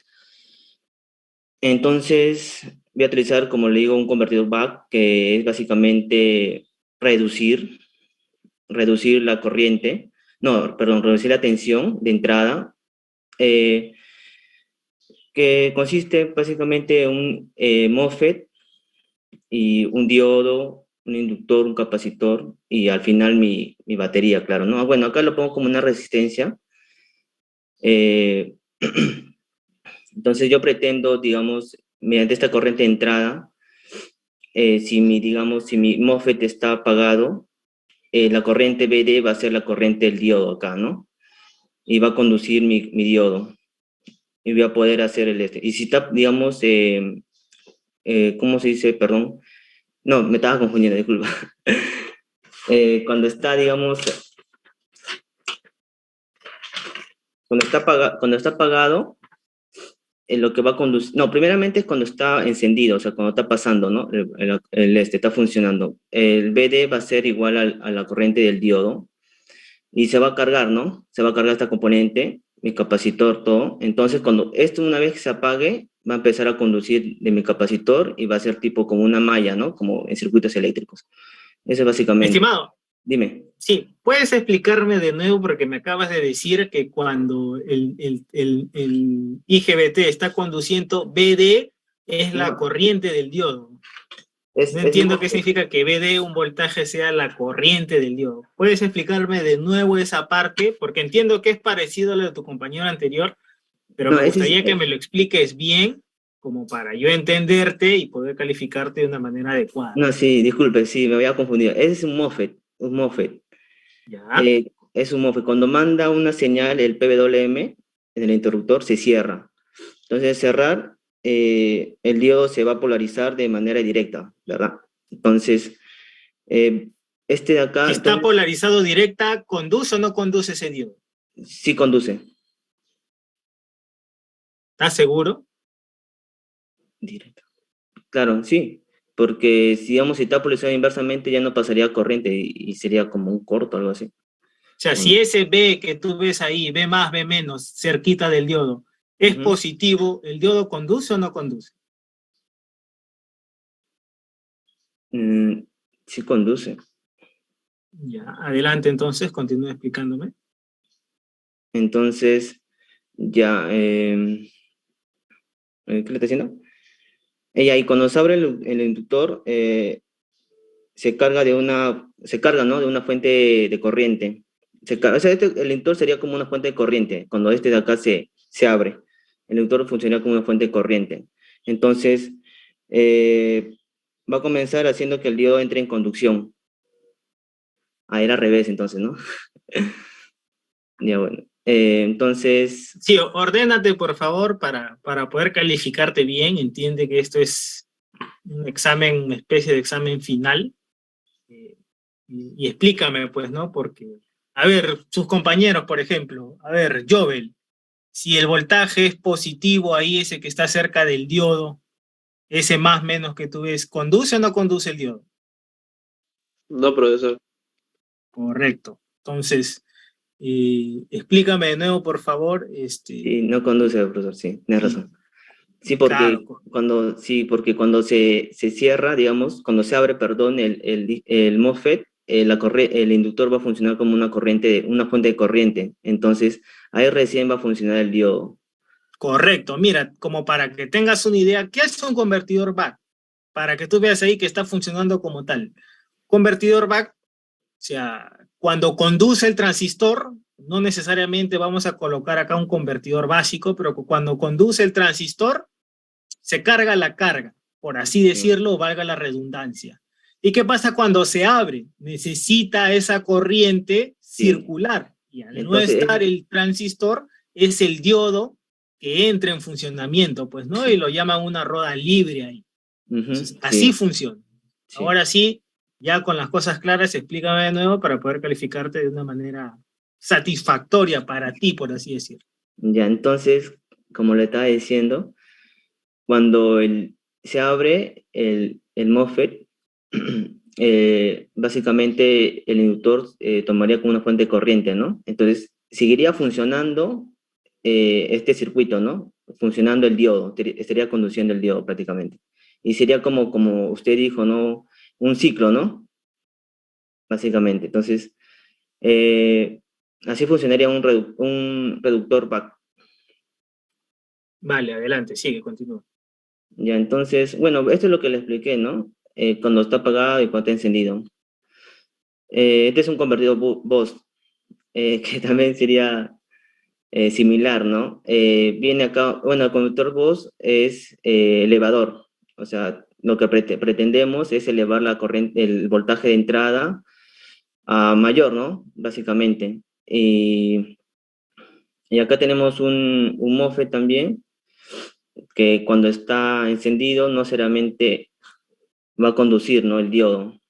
Entonces, voy a utilizar, como le digo, un convertidor back, que es básicamente reducir la corriente, no, perdón, reducir la tensión de entrada, que consiste básicamente en un MOSFET y un diodo, un inductor, un capacitor y al final mi batería, claro, ¿no? Bueno, acá lo pongo como una resistencia. Eh, entonces yo pretendo, digamos, mediante esta corriente de entrada, digamos, si mi MOSFET está apagado, la corriente BD va a ser la corriente del diodo acá, ¿no? Y va a conducir mi diodo. Y voy a poder hacer el este. Y si está, digamos, ¿cómo se dice? Perdón. No, me estaba confundiendo, disculpa. Cuando está, digamos, cuando está apagado, lo que va a conducir, no, primeramente es cuando está encendido, o sea, cuando está pasando, ¿no? Está funcionando. El BD va a ser igual a la corriente del diodo y se va a cargar, ¿no? Se va a cargar esta componente, mi capacitor, todo. Entonces, cuando esto una vez que se apague, va a empezar a conducir de mi capacitor y va a ser tipo como una malla, ¿no? Como en circuitos eléctricos. Eso es básicamente. Estimado, Dime. sí, ¿puedes explicarme de nuevo? Porque me acabas de decir que cuando el IGBT está conduciendo, BD es la No, corriente del diodo. es, No es, entiendo qué significa que BD, un voltaje, sea la corriente del diodo. ¿Puedes explicarme de nuevo esa parte? Porque entiendo que es parecido a lo de tu compañero anterior, pero no, me gustaría que me lo expliques bien, como para yo entenderte y poder calificarte de una manera adecuada. no, sí, disculpe, sí, me había confundido. Ese es un MOSFET, un MOSFET. ¿Ya? Es un MOSFET. Cuando manda una señal, el PWM, en el interruptor, se cierra. Entonces, al cerrar, el diodo se va a polarizar de manera directa, ¿verdad? Entonces, este de acá, Si está entonces, polarizado directa, ¿conduce o no conduce ese diodo? sí conduce. ¿Estás seguro? Directo. Claro, sí. Porque si, digamos, si está polarizado inversamente, ya no pasaría corriente y sería como un corto, algo así. O sea, si ese B que tú ves ahí, B más, B menos, cerquita del diodo, es Ujú. positivo, ¿el diodo conduce o no conduce? Sí conduce. Ya, adelante entonces, continúa explicándome. Entonces, ya, ¿qué le está haciendo? Ella, y cuando se abre el inductor, se carga, ¿no? De una fuente de corriente. O sea, el inductor sería como una fuente de corriente. Cuando este de acá se abre, el inductor funcionaría como una fuente de corriente. Entonces, eh, va a comenzar haciendo que el diodo entre en conducción. Ah, era al revés, entonces, ¿no? Ya, bueno. Entonces, Sí, ordénate por favor para poder calificarte bien. Entiende que esto es un examen, una especie de examen final. Y explícame, pues, ¿no? Porque, a ver, sus compañeros, por ejemplo, a ver, Jovel, si el voltaje es positivo ahí, ese que está cerca del diodo, ese más menos que tú ves, ¿conduce o no conduce el diodo? No, profesor. Correcto. Entonces, explícame de nuevo, por favor. sí, no conduce, profesor, sí, tienes Y, razón. Sí, claro, porque cuando se cierra, digamos, cuando se abre, perdón, el MOSFET, el inductor va a funcionar como una fuente de corriente. Entonces, ahí recién va a funcionar el diodo. correcto. Mira, como para que tengas una idea, ¿qué es un convertidor back? Para que tú veas ahí que está funcionando como tal. Convertidor back, o sea, cuando conduce el transistor, no necesariamente vamos a colocar acá un convertidor básico, pero cuando conduce el transistor, se carga la carga, por así decirlo, valga la redundancia. ¿Y qué pasa cuando se abre? Necesita esa corriente Sí. circular. Y al no Entonces, estar el transistor, es el diodo que entra en funcionamiento, pues, ¿no? Y lo llaman una rueda libre ahí. Entonces, así sí, funciona. sí. Ahora sí, ya con las cosas claras, explícame de nuevo para poder calificarte de una manera satisfactoria para ti, por así decirlo. Ya, entonces, como le estaba diciendo, cuando se abre el MOSFET, básicamente el inductor tomaría como una fuente de corriente, ¿no? Entonces, seguiría funcionando este circuito, ¿no? Funcionando el diodo, estaría conduciendo el diodo prácticamente. Y sería como usted dijo, ¿no? Un ciclo, ¿no? Básicamente. Entonces, así funcionaría un reductor back. Vale, adelante, sigue, continúa. Ya, entonces, bueno, esto es lo que le expliqué, ¿no? Cuando está apagado y cuando está encendido. Este es un convertidor BOST, que también sería similar, ¿no? Viene acá, bueno, el convertidor BOST es elevador, o sea, lo que pretendemos es elevar la corriente, el voltaje de entrada a mayor, ¿no? Básicamente. Y acá tenemos un MOSFET también, que cuando está encendido no seriamente va a conducir, ¿no? El diodo.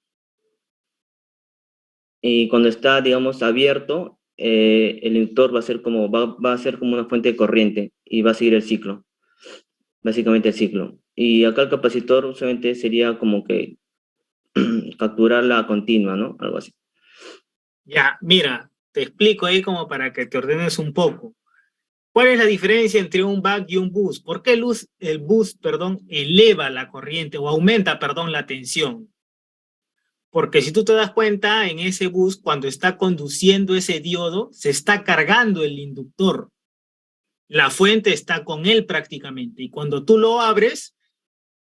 Y cuando está, digamos, abierto, el inductor va a ser va a ser como una fuente de corriente y va a seguir el ciclo, básicamente el ciclo. Y acá el capacitor usualmente sería como que capturar la continua, ¿no? Algo así. Ya, mira, te explico ahí como para que te ordenes un poco. ¿Cuál es la diferencia entre un buck y un boost? ¿Por qué el boost, perdón, eleva la corriente o aumenta, perdón, la tensión? Porque si tú te das cuenta, en ese boost, cuando está conduciendo ese diodo, se está cargando el inductor. La fuente está con él prácticamente. Y cuando tú lo abres,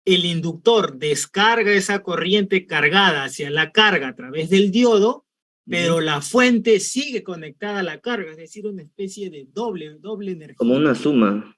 el inductor descarga esa corriente cargada hacia la carga a través del diodo, pero la fuente sigue conectada a la carga, es decir, una especie de doble energía. Como una suma.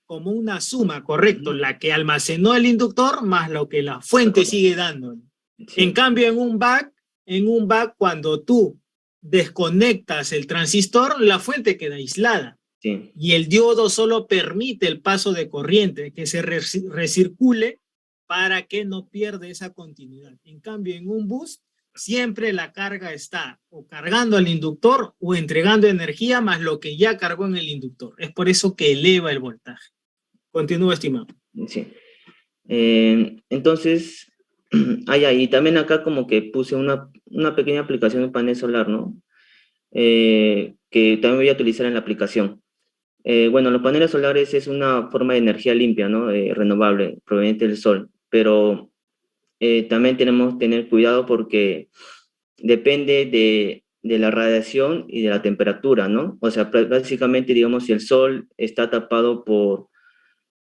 Como una suma, correcto, la que almacenó el inductor más lo que la fuente sigue dando. Sí. En cambio, en un back, cuando tú desconectas el transistor, la fuente queda aislada. Sí. Y el diodo solo permite el paso de corriente, que se recircule para que no pierda esa continuidad. En cambio, en un boost, siempre la carga está o cargando al inductor o entregando energía más lo que ya cargó en el inductor. Es por eso que eleva el voltaje. Continúa, estimado. Sí. Entonces, y también acá como que puse una pequeña aplicación de panel solar, ¿no? Que también voy a utilizar en la aplicación. Bueno, los paneles solares es una forma de energía limpia, ¿no? Renovable, proveniente del sol, pero también tenemos que tener cuidado porque depende de la radiación y de la temperatura, ¿no? O sea, básicamente, digamos, si el sol está tapado por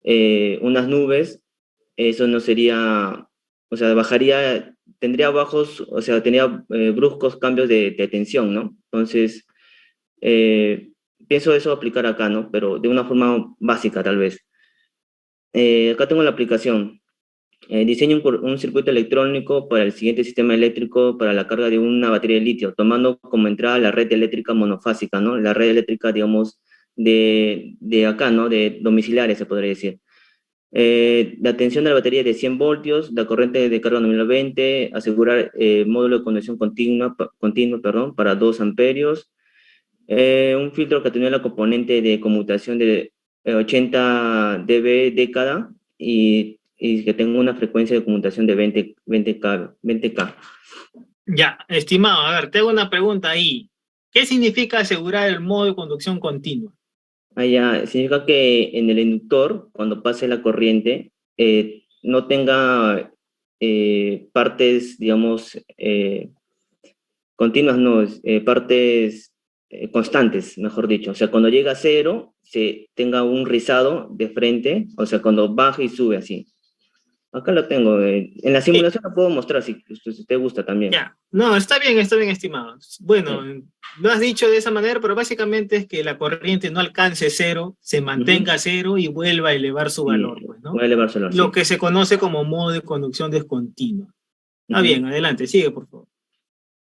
unas nubes, eso no sería, o sea, tendría bajos, o sea, tenía bruscos cambios de tensión, ¿no? Entonces, pienso eso aplicar acá, ¿no? Pero de una forma básica, tal vez. Acá tengo la aplicación. Diseño un circuito electrónico para el siguiente sistema eléctrico para la carga de una batería de litio, tomando como entrada la red eléctrica monofásica, ¿no? La red eléctrica, digamos, de acá, ¿no? De domiciliares, se podría decir. La tensión de la batería de 100 voltios, la corriente de carga nominal 20, asegurar módulo de conexión continua, perdón, para 2 amperios, un filtro que tenía la componente de conmutación de 80 dB década y que tenga una frecuencia de conmutación de 20K. Ya, estimado, a ver, te hago una pregunta ahí. ¿Qué significa asegurar el modo de conducción continua? Ya, significa que en el inductor, cuando pase la corriente, no tenga partes, digamos, continuas, no, partes constantes, mejor dicho. O sea, cuando llega a cero, se tenga un rizado de frente, o sea, cuando baja y sube así. Acá lo tengo. En la simulación lo puedo mostrar si te gusta también. Ya, no, está bien, estimado. Bueno, lo has dicho de esa manera, pero básicamente es que la corriente no alcance cero, se mantenga cero y vuelva a elevar su valor, pues, ¿no? Voy a elevar su valor, Lo que se conoce como modo de conducción descontinua. Está bien, adelante, sigue, por favor.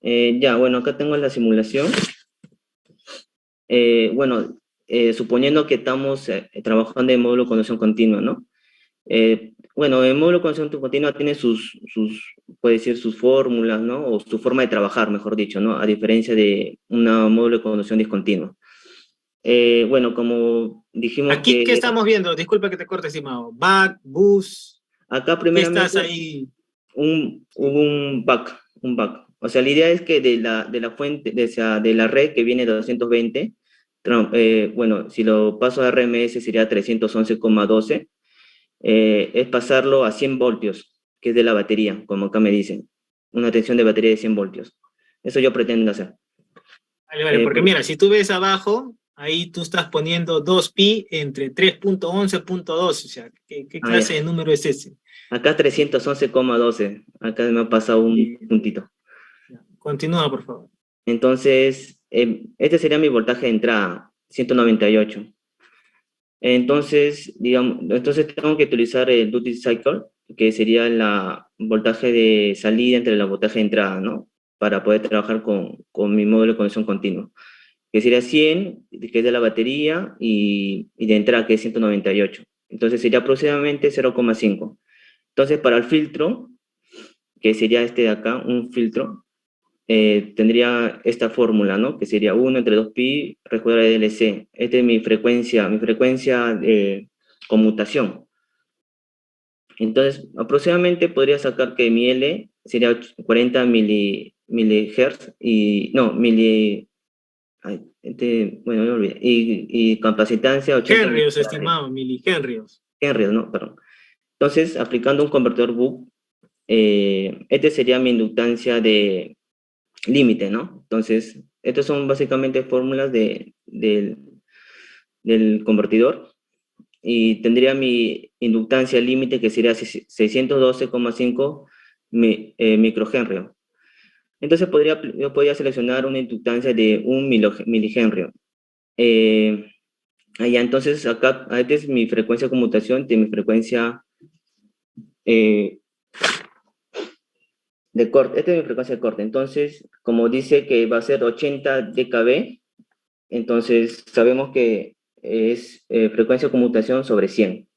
Ya, bueno, acá tengo la simulación. Bueno, suponiendo que estamos trabajando en módulo de conducción continua, ¿no? Bueno, el módulo de conducción continua tiene puede decir, sus fórmulas, ¿no? O su forma de trabajar, mejor dicho, ¿no? A diferencia de un módulo de conducción discontinua. Bueno, como dijimos aquí, ¿qué estamos viendo? Disculpa que te corte, estimado. Back, bus. Acá primeramente... ¿Qué estás ahí? Un back. O sea, la idea es que de la fuente, de la red que viene de 220, bueno, si lo paso a RMS sería 311,12, es pasarlo a 100 voltios, que es de la batería, como acá me dicen. Una tensión de batería de 100 voltios. Eso yo pretendo hacer. Vale, porque mira, si tú ves abajo, ahí tú estás poniendo 2pi entre 3.11.2, o sea, ¿qué Ah, clase ya. de número es ese? Acá 311,12. Acá me ha pasado un puntito. Ya, continúa, por favor. Entonces, este sería mi voltaje de entrada, 198. Entonces, digamos, entonces tengo que utilizar el duty cycle, que sería el voltaje de salida entre el voltaje de entrada, ¿no? Para poder trabajar con mi módulo de conexión continua, que sería 100, que es de la batería, y de entrada, que es 198. Entonces sería aproximadamente 0,5. Entonces, para el filtro, que sería este de acá, un filtro, tendría esta fórmula, ¿no? Que sería 1 entre 2pi recuadra de DLC. Esta es mi frecuencia de conmutación. Entonces, aproximadamente podría sacar que mi L sería 40 milihertz y, no, bueno, me olvidé, y capacitancia 80 Henrios, milifarad. estimado, milihenrios. Henrios, ¿no? Perdón. Entonces, aplicando un convertidor Buck, este sería mi inductancia de límite, ¿no? Entonces, estas son básicamente fórmulas del convertidor, y tendría mi inductancia límite, que sería 612,5 microhenrio. Entonces yo podría seleccionar una inductancia de 1 milihenrio. Allá, entonces acá, esta es mi frecuencia de conmutación de mi frecuencia de corte. Esta es mi frecuencia de corte. Entonces, como dice que va a ser 80 dB, entonces sabemos que es frecuencia de conmutación sobre 100.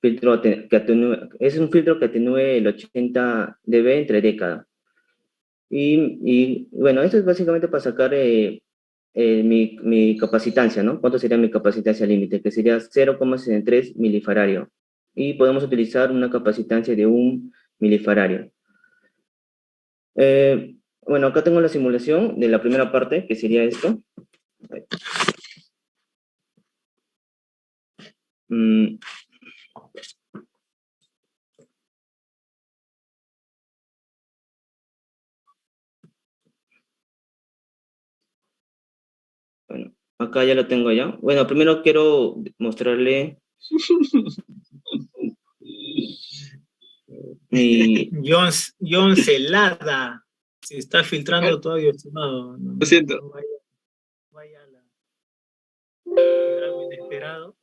Es un filtro que atenúe el 80 dB entre década. Y bueno, esto es básicamente para sacar mi capacitancia, ¿no? ¿Cuánto sería mi capacitancia límite? Que sería 0,63 milifaradio. Y podemos utilizar una capacitancia de 1 milifaradio. Bueno, acá tengo la simulación de la primera parte, que sería esto. Bueno, acá ya lo tengo ya. Bueno, primero quiero mostrarle mi... John Celada. Se está filtrando todavía, estimado. Lo siento. No vaya a algo inesperado.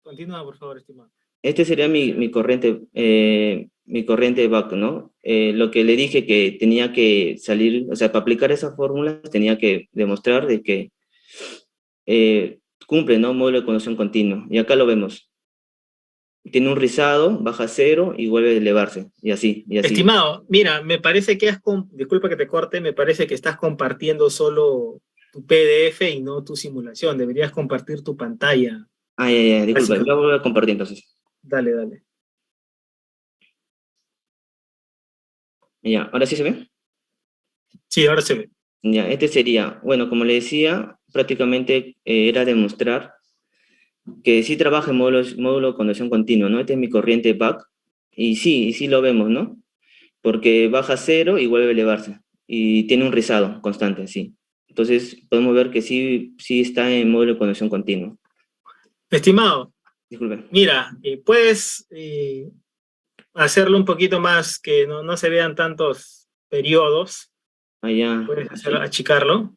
Continúa, por favor, estimado. Este sería mi corriente de back, ¿no? Lo que le dije que tenía que salir, o sea, para aplicar esa fórmula tenía que demostrar de que cumple, ¿no? Módulo de conducción continua. Y acá lo vemos. Tiene un rizado, baja a 0 y vuelve a elevarse. Y así, y así. Estimado, mira, me parece que disculpa que te corte, me parece que estás compartiendo solo tu PDF y no tu simulación. Deberías compartir tu pantalla. Ah, ya, disculpa. Voy a volver a compartir entonces. Dale, dale. Ya, ¿ahora sí se ve? Sí, ahora se ve. Ya, este sería, bueno, como le decía, prácticamente era demostrar que sí trabaja en módulo de conducción continua, ¿no? Este es mi corriente back, y sí lo vemos, ¿no? Porque baja a 0 y vuelve a elevarse, y tiene un rizado constante, sí. Entonces, podemos ver que sí está en módulo de conducción continua. Estimado, Disculpe. mira, puedes hacerlo un poquito más, que no se vean tantos periodos. Allá. Puedes achicarlo.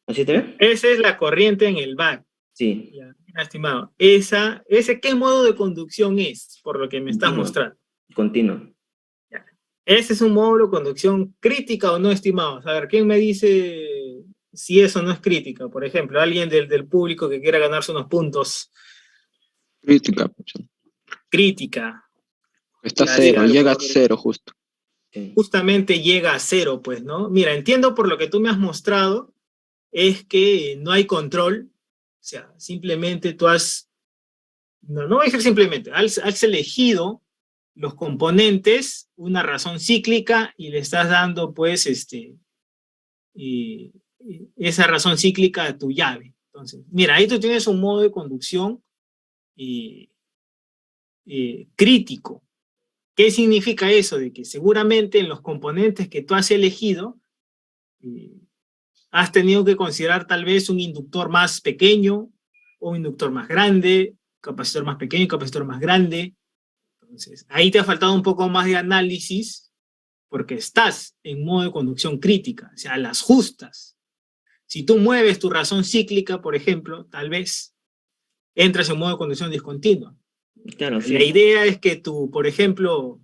¿Así te ve? Esa es la corriente en el back. Sí. Ya, mira, estimado. ¿Ese qué modo de conducción es? Por lo que me estás mostrando. Continuo. Ya. ¿Ese es un módulo de conducción crítica o no, estimado? A ver, ¿quién me dice si eso no es crítica? Por ejemplo, alguien del público que quiera ganarse unos puntos. Crítica. Crítica. Está Ya, cero, dígalo, llega a por favor. cero justo. Sí. Justamente llega a 0, pues, ¿no? Mira, entiendo por lo que tú me has mostrado, es que no hay control, o sea, simplemente tú no voy a decir simplemente, has elegido los componentes, una razón cíclica, y le estás dando, pues, esa razón cíclica a tu llave. Entonces, mira, ahí tú tienes un modo de conducción crítico. ¿Qué significa eso? De que seguramente en los componentes que tú has elegido, has tenido que considerar tal vez un inductor más pequeño o un inductor más grande, capacitor más pequeño, capacitor más grande. Entonces, ahí te ha faltado un poco más de análisis porque estás en modo de conducción crítica, o sea, las justas. Si tú mueves tu razón cíclica, por ejemplo, tal vez entras en modo de conducción discontinua. Claro, La sí. idea es que tú, por ejemplo,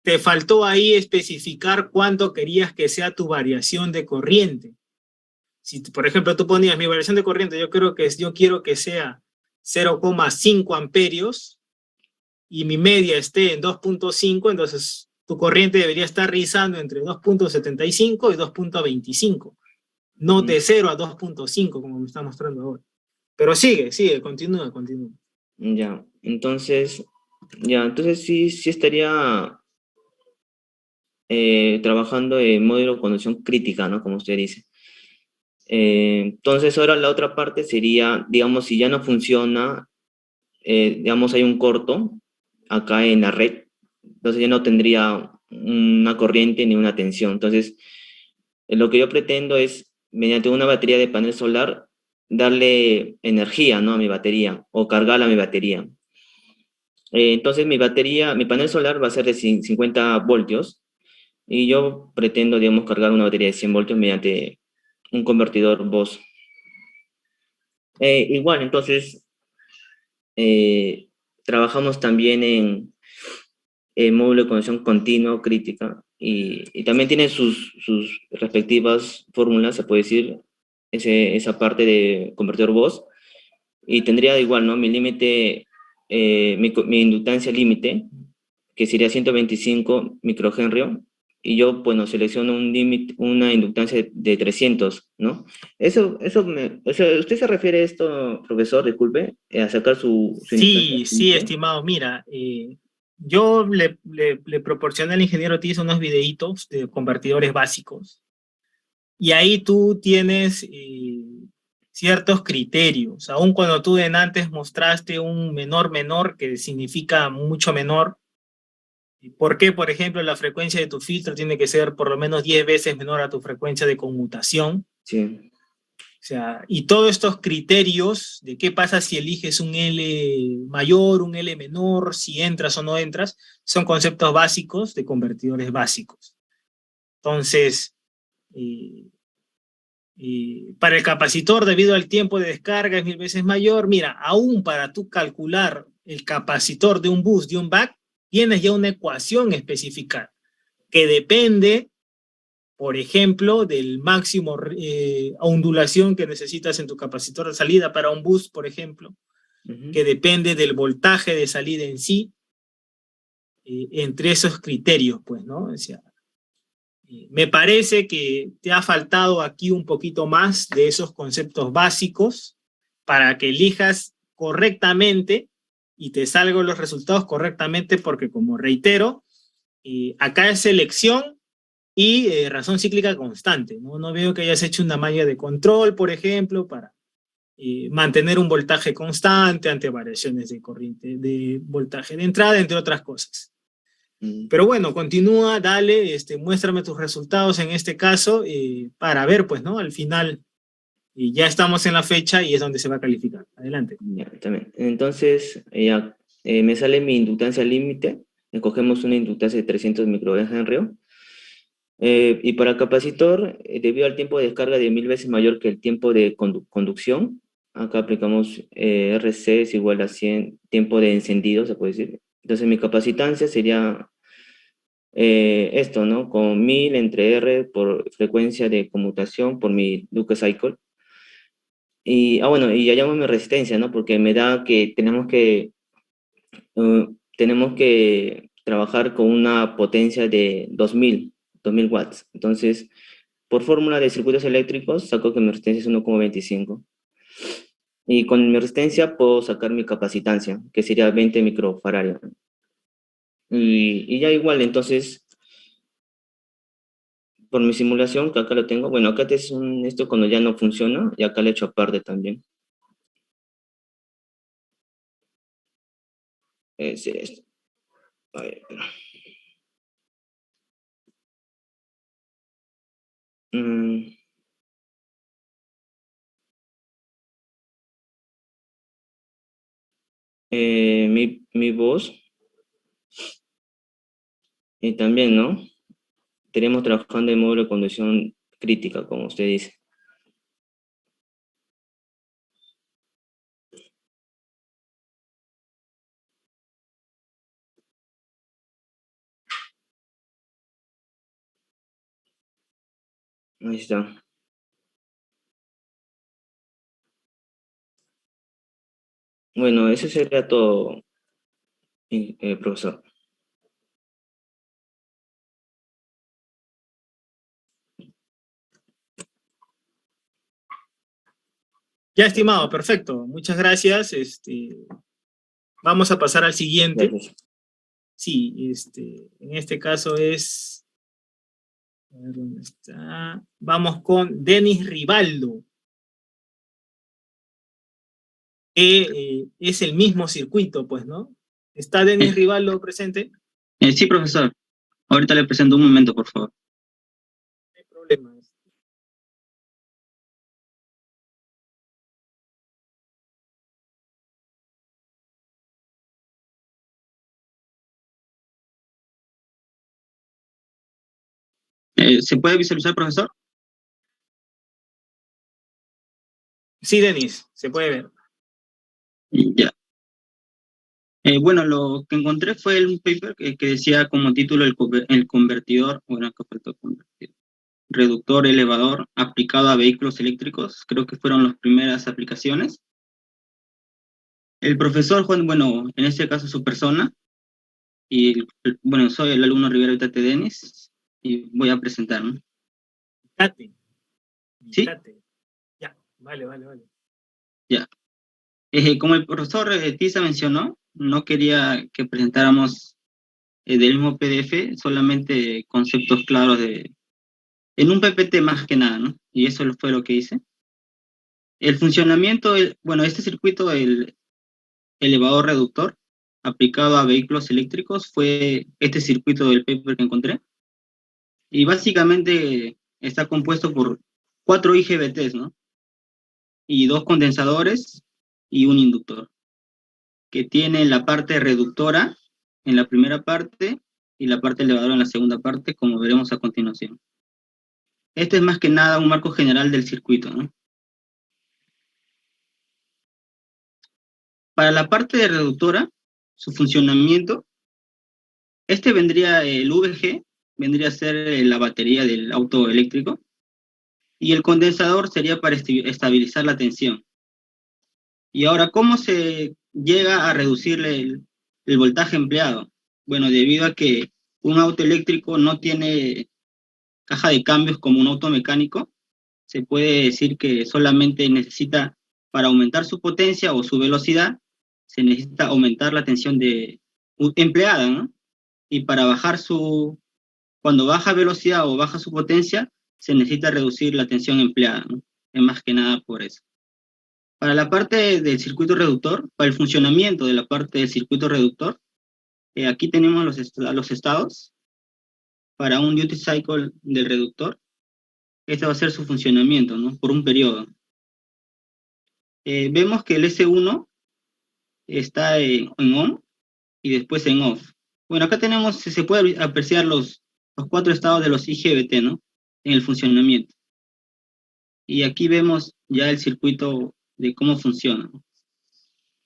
te faltó ahí especificar cuánto querías que sea tu variación de corriente. Si, por ejemplo, tú ponías mi variación de corriente, yo quiero que sea 0,5 amperios y mi media esté en 2,5, entonces tu corriente debería estar rizando entre 2,75 y 2,25, no de 0 a 2,5 como me está mostrando ahora. Pero sigue, continúa. Entonces sí estaría trabajando en módulo de conducción crítica, ¿no? Como usted dice. Entonces ahora la otra parte sería, digamos, si ya no funciona, digamos, hay un corto acá en la red, entonces ya no tendría una corriente ni una tensión. Entonces, lo que yo pretendo es, mediante una batería de panel solar, darle energía, ¿no? A mi batería o cargarla a mi batería. Entonces mi panel solar va a ser de 50 voltios y yo pretendo, digamos, cargar una batería de 100 voltios mediante un convertidor BOS. Igual, entonces, trabajamos también en módulo de conexión continua crítica y también tiene sus respectivas fórmulas, se puede decir, esa parte de convertidor BOS. Y tendría igual, ¿no? Mi límite, mi inductancia límite, que sería 125 microhenrio, y yo, bueno, selecciono una inductancia de 300, ¿no? O sea, ¿usted se refiere a esto, profesor, disculpe, a sacar su inductancia Sí, límite? estimado, mira, yo le proporcioné al ingeniero Tiz unos videitos de convertidores básicos y ahí tú tienes ciertos criterios, aun cuando tú en antes mostraste un menor, que significa mucho menor. ¿Por qué, por ejemplo, la frecuencia de tu filtro tiene que ser por lo menos 10 veces menor a tu frecuencia de conmutación? Sí. O sea, y todos estos criterios de qué pasa si eliges un L mayor, un L menor, si entras o no entras, son conceptos básicos de convertidores básicos. Entonces, eh, para el capacitor, debido al tiempo de descarga es 1000 veces mayor. Mira, aún para tú calcular el capacitor de un bus, de un back, tienes ya una ecuación específica que depende, por ejemplo, del máximo ondulación que necesitas en tu capacitor de salida para un bus, por ejemplo, que depende del voltaje de salida en sí, entre esos criterios, pues, ¿no? O sea, me parece que te ha faltado aquí un poquito más de esos conceptos básicos para que elijas correctamente y te salgan los resultados correctamente, porque como reitero, acá es selección y razón cíclica constante, ¿no? No veo que hayas hecho una malla de control, por ejemplo, para mantener un voltaje constante ante variaciones de corriente, de voltaje de entrada, entre otras cosas. Pero bueno, continúa, dale, muéstrame tus resultados en este caso para ver, pues, ¿no? Al final ya estamos en la fecha y es donde se va a calificar. Adelante. Ya, también. Entonces, me sale mi inductancia límite. Escogemos una inductancia de 300 microhenrio. Y para capacitor, debido al tiempo de descarga de 1000 veces mayor que el tiempo de conducción, acá aplicamos RC es igual a 100 tiempo de encendido, se puede decir. Entonces mi capacitancia sería esto, ¿no? Con 1000 entre R por frecuencia de conmutación por mi Duke Cycle. Y, bueno, y ya llamo mi resistencia, ¿no? Porque me da que tenemos que trabajar con una potencia de 2000 watts. Entonces, por fórmula de circuitos eléctricos, saco que mi resistencia es 1,25. Y con mi resistencia puedo sacar mi capacitancia, que sería 20 microfarad. Y ya igual, entonces, por mi simulación, que acá lo tengo, bueno, acá es esto cuando ya no funciona, y acá le echo aparte también. Sería esto. A ver, Mi voz, y también, ¿no? Tenemos trabajando en módulo de conducción crítica, como usted dice. Ahí está. Bueno, eso sería todo, profesor. Ya, estimado, perfecto. Muchas gracias. Vamos a pasar al siguiente. Gracias. Sí, en este caso es... A ver dónde está. Vamos con Denis Rivaldo. Es el mismo circuito, pues, ¿no? ¿Está Denis Rivaldo presente? Sí, profesor. Ahorita le presento un momento, por favor. No hay problema. ¿Se puede visualizar, profesor? Sí, Denis, se puede ver. Ya. Bueno, lo que encontré fue un paper que decía como título el convertidor, bueno, que faltó convertidor, reductor elevador aplicado a vehículos eléctricos. Creo que fueron las primeras aplicaciones. El profesor Juan, bueno, en este caso su persona, y bueno, soy el alumno Rivera Vitate Denis, y voy a presentarme. Tate. ¿Sí? Tate. Ya, vale. Ya. Como el profesor Tiza mencionó, no quería que presentáramos del mismo PDF, solamente conceptos claros en un PPT más que nada, ¿no? Y eso fue lo que hice. El funcionamiento, bueno, este circuito, el elevador reductor, aplicado a vehículos eléctricos, fue este circuito del paper que encontré. Y básicamente está compuesto por 4 IGBTs, ¿no? Y 2 condensadores y un inductor, que tiene la parte reductora en la primera parte y la parte elevadora en la segunda parte, como veremos a continuación. Este es más que nada un marco general del circuito, ¿no? Para la parte de reductora, su funcionamiento, vendría, el VG, vendría a ser la batería del auto eléctrico, y el condensador sería para estabilizar la tensión. Y ahora, ¿cómo se llega a reducir el voltaje empleado? Bueno, debido a que un auto eléctrico no tiene caja de cambios como un auto mecánico, se puede decir que solamente necesita, para aumentar su potencia o su velocidad, se necesita aumentar la tensión empleada, ¿no? Y para bajar cuando baja velocidad o baja su potencia, se necesita reducir la tensión empleada, ¿no? Es más que nada por eso. Para la parte del circuito reductor, para el funcionamiento de la parte del circuito reductor, aquí tenemos los estados para un duty cycle del reductor. Este va a ser su funcionamiento, ¿no? Por un periodo. Vemos que el S1 está en on y después en off. Bueno, acá se puede apreciar los 4 estados de los IGBT, ¿no? En el funcionamiento. Y aquí vemos ya el circuito de cómo funciona.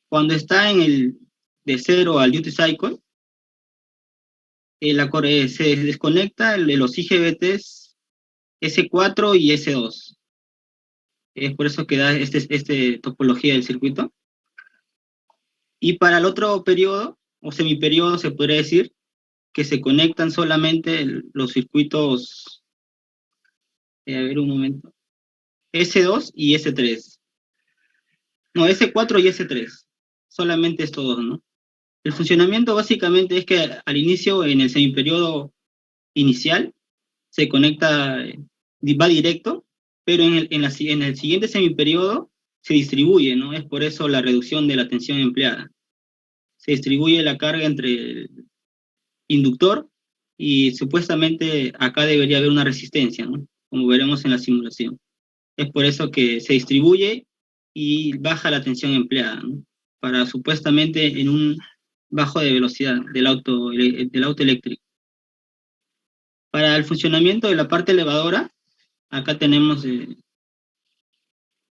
Cuando está de 0 al duty cycle, se desconecta los IGBTs S4 y S2. Es por eso que da esta topología del circuito. Y para el otro periodo, o semiperiodo, se podría decir, que se conectan solamente los circuitos, a ver un momento, S2 y S3. No, S4 y S3. Solamente estos dos, ¿no? El funcionamiento básicamente es que al inicio, en el semiperiodo inicial, se conecta, va directo, pero en el siguiente semiperiodo se distribuye, ¿no? Es por eso la reducción de la tensión empleada. Se distribuye la carga entre el inductor y supuestamente acá debería haber una resistencia, ¿no? Como veremos en la simulación. Es por eso que se distribuye y baja la tensión empleada, ¿no? para supuestamente en un bajo de velocidad del auto eléctrico. Para el funcionamiento de la parte elevadora, acá tenemos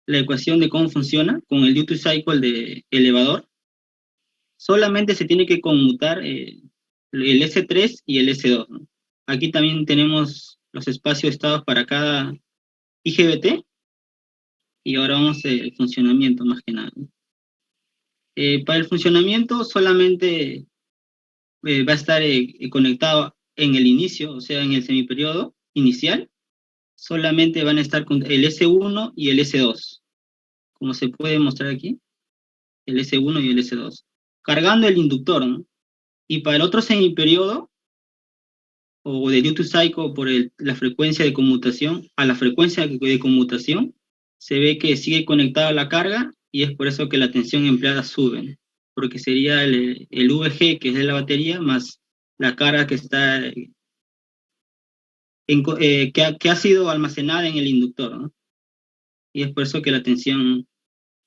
la ecuación de cómo funciona con el duty cycle de elevador. Solamente se tiene que conmutar el S3 y el S2, ¿no? Aquí también tenemos los espacios estados para cada IGBT, y ahora vamos al funcionamiento más que nada, ¿no? Para el funcionamiento solamente va a estar conectado en el inicio, o sea, en el semiperiodo inicial, solamente van a estar con el S1 y el S2, como se puede mostrar aquí, el S1 y el S2, cargando el inductor, ¿no? Y para el otro semiperiodo, o de duty cycle por la frecuencia de conmutación, a la frecuencia de conmutación, se ve que sigue conectada la carga, y es por eso que la tensión empleada sube, ¿no? Porque sería el VG, que es de la batería, más la carga que está que ha sido almacenada en el inductor, ¿no? Y es por eso que la tensión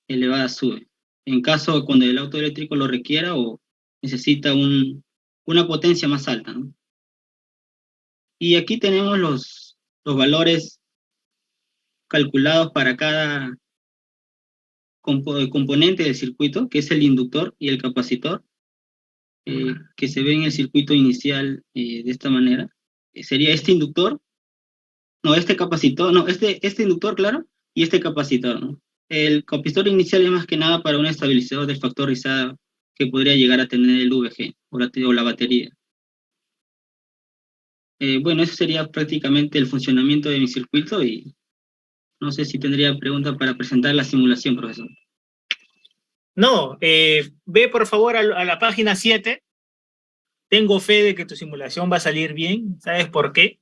elevada sube. En caso cuando el auto eléctrico lo requiera o necesita una potencia más alta, ¿no? Y aquí tenemos los valores calculados para cada componente del circuito, que es el inductor y el capacitor, que se ve en el circuito inicial de esta manera. Sería este inductor, no, este capacitor, no, este inductor, claro, y este capacitor, ¿no? El capacitor inicial es más que nada para un estabilizador del factor rizado que podría llegar a tener el VG o la batería. Bueno, eso sería prácticamente el funcionamiento de mi circuito, y no sé si tendría preguntas para presentar la simulación, profesor. No, ve por favor a la página 7. Tengo fe de que tu simulación va a salir bien. ¿Sabes por qué?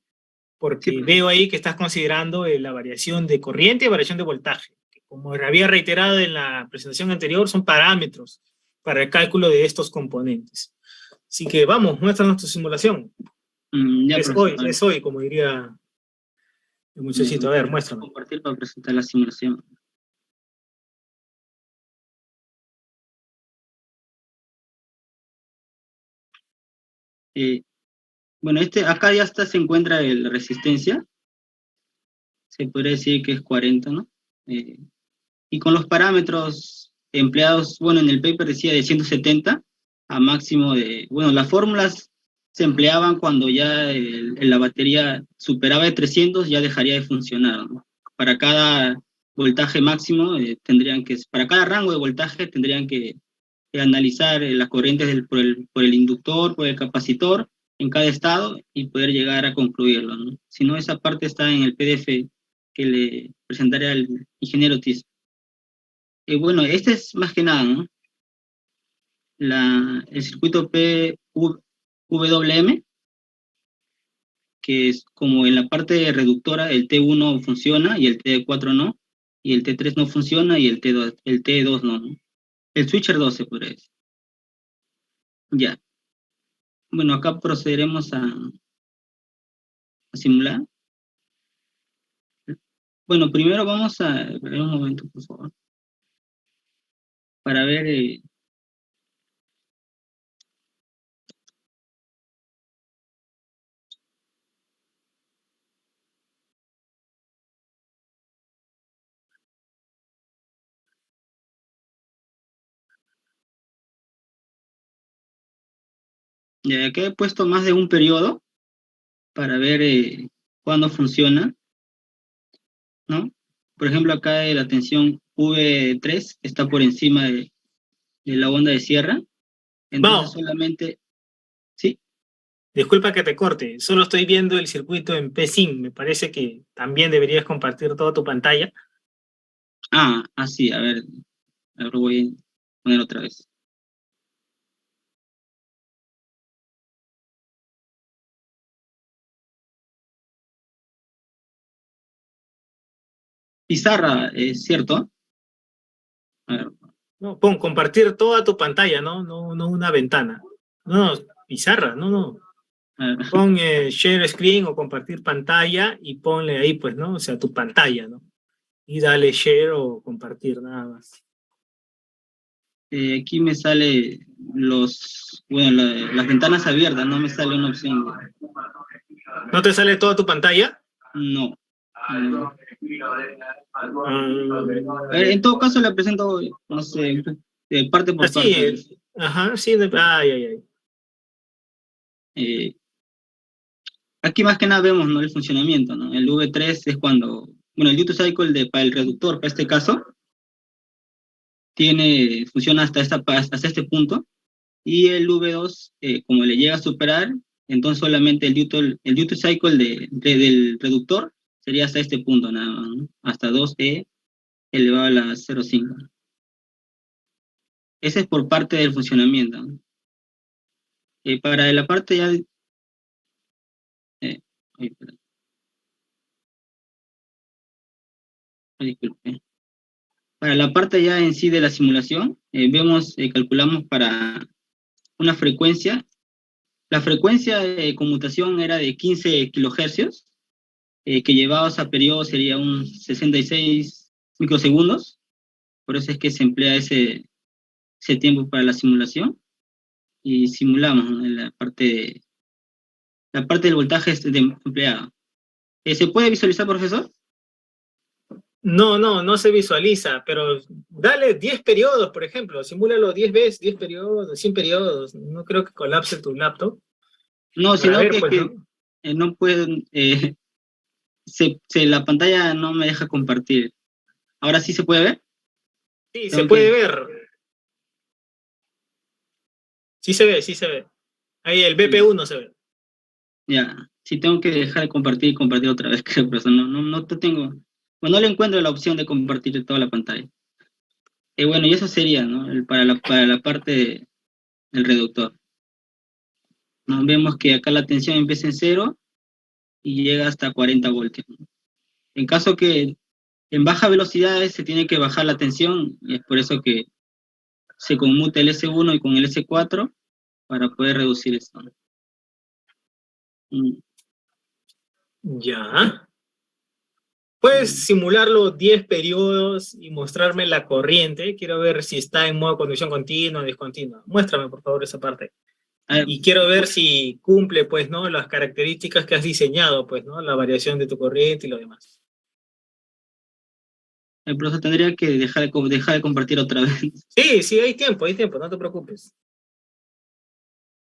Porque Sí, veo ahí que estás considerando la variación de corriente y variación de voltaje, que como había reiterado en la presentación anterior, son parámetros para el cálculo de estos componentes. Así que vamos, muéstranos tu simulación. ya, Es hoy, como diría el muchachito. A ver, muéstranos. Compartir para presentar la simulación. Bueno, acá ya se encuentra la resistencia. Se podría decir que es 40, ¿no? Y con los parámetros empleados, bueno, en el paper decía de 170 a máximo de, bueno, las fórmulas se empleaban cuando ya la batería superaba de 300, ya dejaría de funcionar, ¿no? Para cada voltaje máximo para cada rango de voltaje tendrían que analizar las corrientes por el inductor, por el capacitor, en cada estado, y poder llegar a concluirlo, ¿no? Si no, esa parte está en el PDF que le presentaré al ingeniero Tiz. Bueno, este es más que nada, ¿no? El circuito PWM, que es como en la parte reductora, el T1 funciona y el T4 no, y el T3 no funciona y el T2 no, ¿no? El switcher 12, por eso. Ya. Bueno, acá procederemos a simular. Bueno, primero vamos a ver un momento, por favor, para ver. Ya que he puesto más de un periodo para ver cuándo funciona, ¿no? Por ejemplo, acá la tensión V3 está por encima de la onda de sierra. Entonces solamente... ¿Sí? Disculpa que te corte, solo estoy viendo el circuito en PSIM. Me parece que también deberías compartir toda tu pantalla. Sí, a ver, ahora voy a poner otra vez. Pizarra, ¿es cierto? A ver. No, pon compartir toda tu pantalla, ¿no? No una ventana. No, pizarra, no. Pon share screen o compartir pantalla y ponle ahí, pues, ¿no? O sea, tu pantalla, ¿no? Y dale share o compartir, nada más. Aquí me sale las ventanas abiertas, no me sale una opción. ¿No te sale toda tu pantalla? No. Ah, En todo caso le presento, no sé, parte por así parte. es. Ajá, sí. Ay, ay, ay. Aquí más que nada vemos, ¿no?, el funcionamiento, ¿no? El V3 es cuando, bueno, el duty cycle para el reductor, para este caso, funciona hasta este punto, y el V2, como le llega a superar, entonces solamente el duty cycle del reductor sería hasta este punto nada más, ¿no? Hasta 2E elevado a la 0,5. Ese es por parte del funcionamiento, ¿no? Para la parte ya... ay, perdón. Ay, disculpe. Para la parte ya en sí de la simulación, calculamos para una frecuencia. La frecuencia de conmutación era de 15 kilohercios, que llevados a periodo sería un 66 microsegundos. Por eso es que se emplea ese tiempo para la simulación. Y simulamos, ¿no?, en la parte del voltaje empleado. ¿Se puede visualizar, profesor? No se visualiza, pero dale 10 periodos, por ejemplo. Simúlalo 10 veces, 10 periodos, 100 periodos. No creo que colapse tu laptop. No, Para sino ver, que, pues, ¿no? no pueden... la pantalla no me deja compartir. ¿Ahora sí se puede ver? Sí, se Tengo puede que- ver. Sí se ve, sí se ve. Ahí el BP1 se ve. Ya, sí tengo que dejar de compartir y compartir otra vez, creo, pero no tengo... Bueno, no le encuentro la opción de compartir toda la pantalla. Bueno, y eso sería, ¿no?, para la parte del reductor. ¿No? Vemos que acá la tensión empieza en 0 y llega hasta 40 voltios. En caso que en baja velocidades se tiene que bajar la tensión, y es por eso que se conmuta el S1 y con el S4 para poder reducir esto. Ya. Puedes simularlo 10 periodos y mostrarme la corriente. Quiero ver si está en modo conducción continua o discontinua. Muéstrame, por favor, esa parte. A ver, Y quiero ver si cumple, pues, ¿no?, las características que has diseñado, pues, ¿no? La variación de tu corriente y lo demás. el profesor tendría que dejar de compartir otra vez. Sí, hay tiempo, no te preocupes.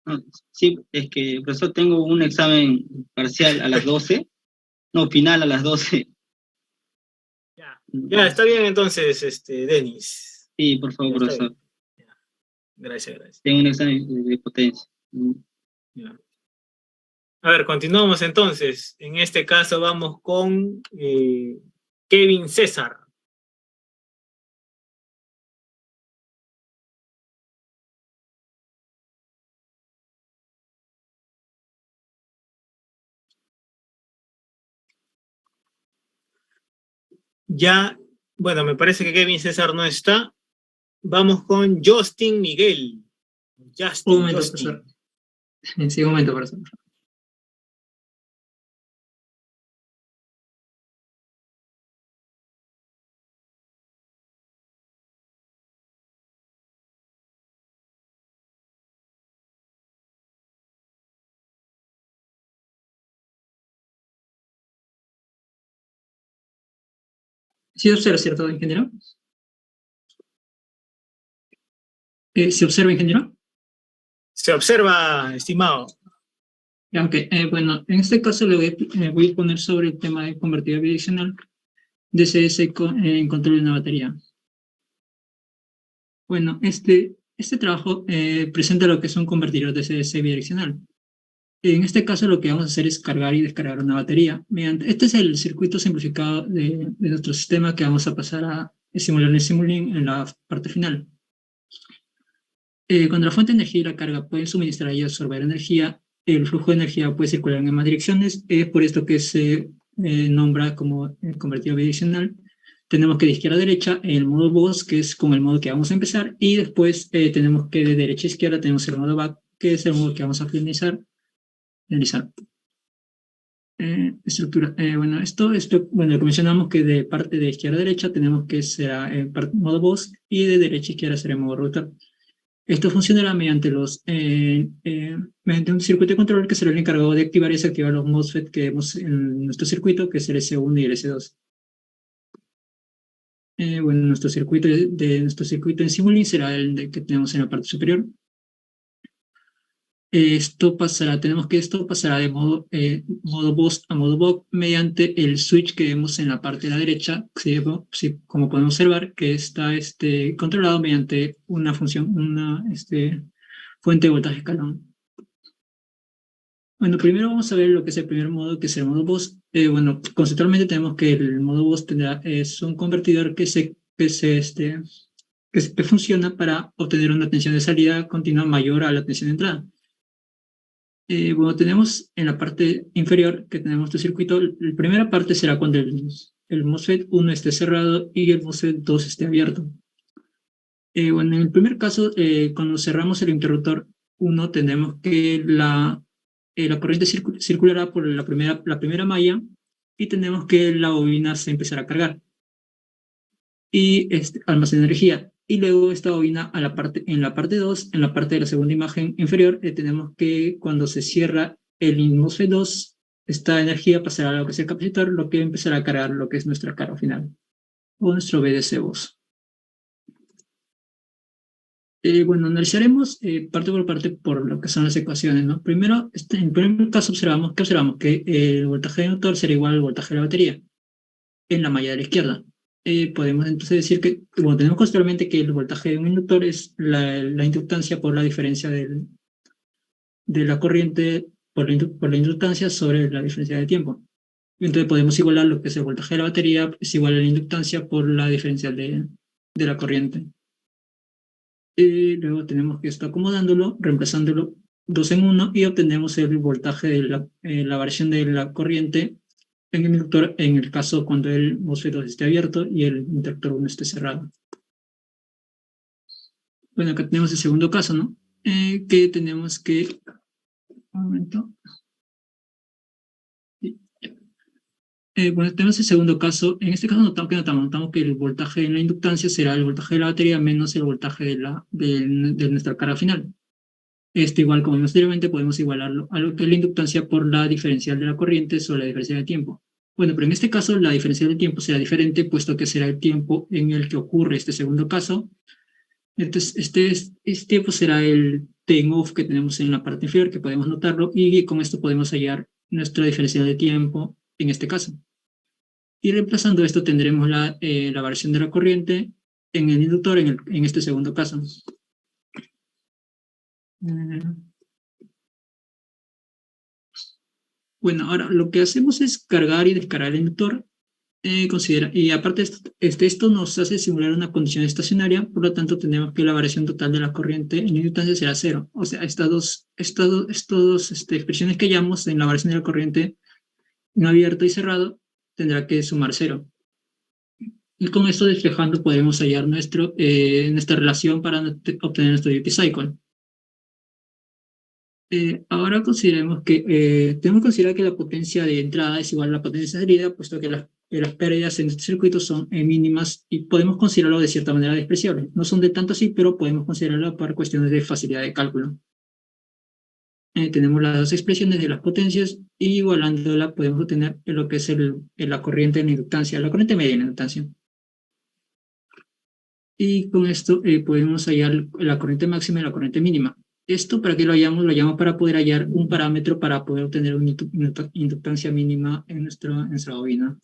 No, sí, es que, profesor, tengo un examen parcial a las 12, no, final a las 12. Ya, está bien entonces, Denis. Sí, por favor, Ya está profesor. bien. Ya. Gracias. Tengo un examen de potencia. Ya. A ver, continuamos entonces. En este caso vamos con Kevin César. Ya, bueno, me parece que Kevin César no está. Vamos con Justin Miguel. Un momento, profesor. Sí, un momento, profesor. ¿Sí observa, cierto, ingeniero? ¿Se observa, ingeniero? Se observa, estimado. Ya, ok. Bueno, en este caso le voy a poner sobre el tema de convertidor bidireccional DCS en control de una batería. Bueno, este trabajo presenta lo que es un convertidor DCS bidireccional. En este caso lo que vamos a hacer es cargar y descargar una batería. Este es el circuito simplificado de nuestro sistema que vamos a pasar a simular en Simulink en la parte final. Cuando la fuente de energía y la carga pueden suministrar y absorber energía, el flujo de energía puede circular en ambas direcciones. Es por esto que se nombra como convertidor bidireccional. Tenemos que de izquierda a derecha el modo BOS, que es con el modo que vamos a empezar, y después tenemos que de derecha a izquierda tenemos el modo back, que es el modo que vamos a finalizar. Estructura. Bueno, lo que mencionamos que de parte de izquierda a derecha tenemos que será modo voz y de derecha a izquierda será modo router. Esto funcionará mediante mediante un circuito de control que será el encargado de activar y desactivar los MOSFET que vemos en nuestro circuito, que es el S1 y el S2. Bueno, nuestro circuito en Simulink será el que tenemos en la parte superior. Esto pasará de modo BOS a modo VOC mediante el switch que vemos en la parte de la derecha, como podemos observar, que está controlado mediante una fuente de voltaje escalón. Bueno, primero vamos a ver lo que es el primer modo, que es el modo BOS. Bueno, conceptualmente tenemos que el modo BOS es un convertidor que funciona para obtener una tensión de salida continua mayor a la tensión de entrada. Bueno, tenemos en la parte inferior que tenemos nuestro circuito. La primera parte será cuando el MOSFET 1 esté cerrado y el MOSFET 2 esté abierto. Bueno, en el primer caso, cuando cerramos el interruptor 1, tenemos que la corriente circulará por la primera malla y tenemos que la bobina se empezará a cargar y almacena energía. Y luego esta bobina en la parte 2, en la parte de la segunda imagen inferior, tenemos que cuando se cierra el MOSFET 2, esta energía pasará a lo que es el capacitor, lo que empezará a cargar lo que es nuestra carga final, o nuestro BDC BOS. Bueno, analizaremos parte por parte por lo que son las ecuaciones, ¿no? Primero, en el primer caso observamos que el voltaje del inductor será igual al voltaje de la batería en la malla de la izquierda. Podemos entonces decir que, bueno, tenemos conceptualmente que el voltaje de un inductor es la inductancia por la diferencia de la corriente por la inductancia sobre la diferencia de tiempo. Entonces podemos igualar lo que es el voltaje de la batería, es igual a la inductancia por la diferencia de la corriente. Luego tenemos que esto acomodándolo, reemplazándolo 2 en 1 y obtenemos el voltaje de la variación de la corriente en el inductor en el caso cuando el MOSFET 2 esté abierto y el interruptor 1 esté cerrado. Bueno, acá tenemos el segundo caso, ¿no? Que tenemos que... Un momento. Bueno, tenemos el segundo caso. En este caso notamos que el voltaje en la inductancia será el voltaje de la batería menos el voltaje de nuestra carga final. Igual como vimos anteriormente, podemos igualarlo a lo que es la inductancia por la diferencial de la corriente sobre la diferencia de tiempo. Bueno, pero en este caso la diferencial de tiempo será diferente, puesto que será el tiempo en el que ocurre este segundo caso. Entonces, este tiempo será el time-off que tenemos en la parte inferior, que podemos notarlo, y con esto podemos hallar nuestra diferencial de tiempo en este caso. Y reemplazando esto tendremos la variación de la corriente en el inductor en este segundo caso. Bueno, ahora lo que hacemos es cargar y descargar el inductor. Y aparte esto nos hace simular una condición estacionaria, por lo tanto tenemos que la variación total de la corriente en inductancia será 0. O sea, estas dos expresiones que hallamos en la variación de la corriente en abierto y cerrado tendrá que sumar 0. Y con esto despejando podemos hallar nuestra relación para obtener nuestro duty cycle. Ahora consideremos que tenemos que considerar que la potencia de entrada es igual a la potencia de salida, puesto que las pérdidas en este circuito son mínimas y podemos considerarlo de cierta manera despreciable. No son de tanto así, pero podemos considerarlo por cuestiones de facilidad de cálculo. Tenemos las dos expresiones de las potencias y igualándola podemos obtener lo que es la corriente en inductancia, la corriente media en inductancia. Y con esto podemos hallar la corriente máxima y la corriente mínima. Esto, ¿para qué lo hallamos? Lo hallamos para poder hallar un parámetro para poder obtener una inductancia mínima en nuestra bobina.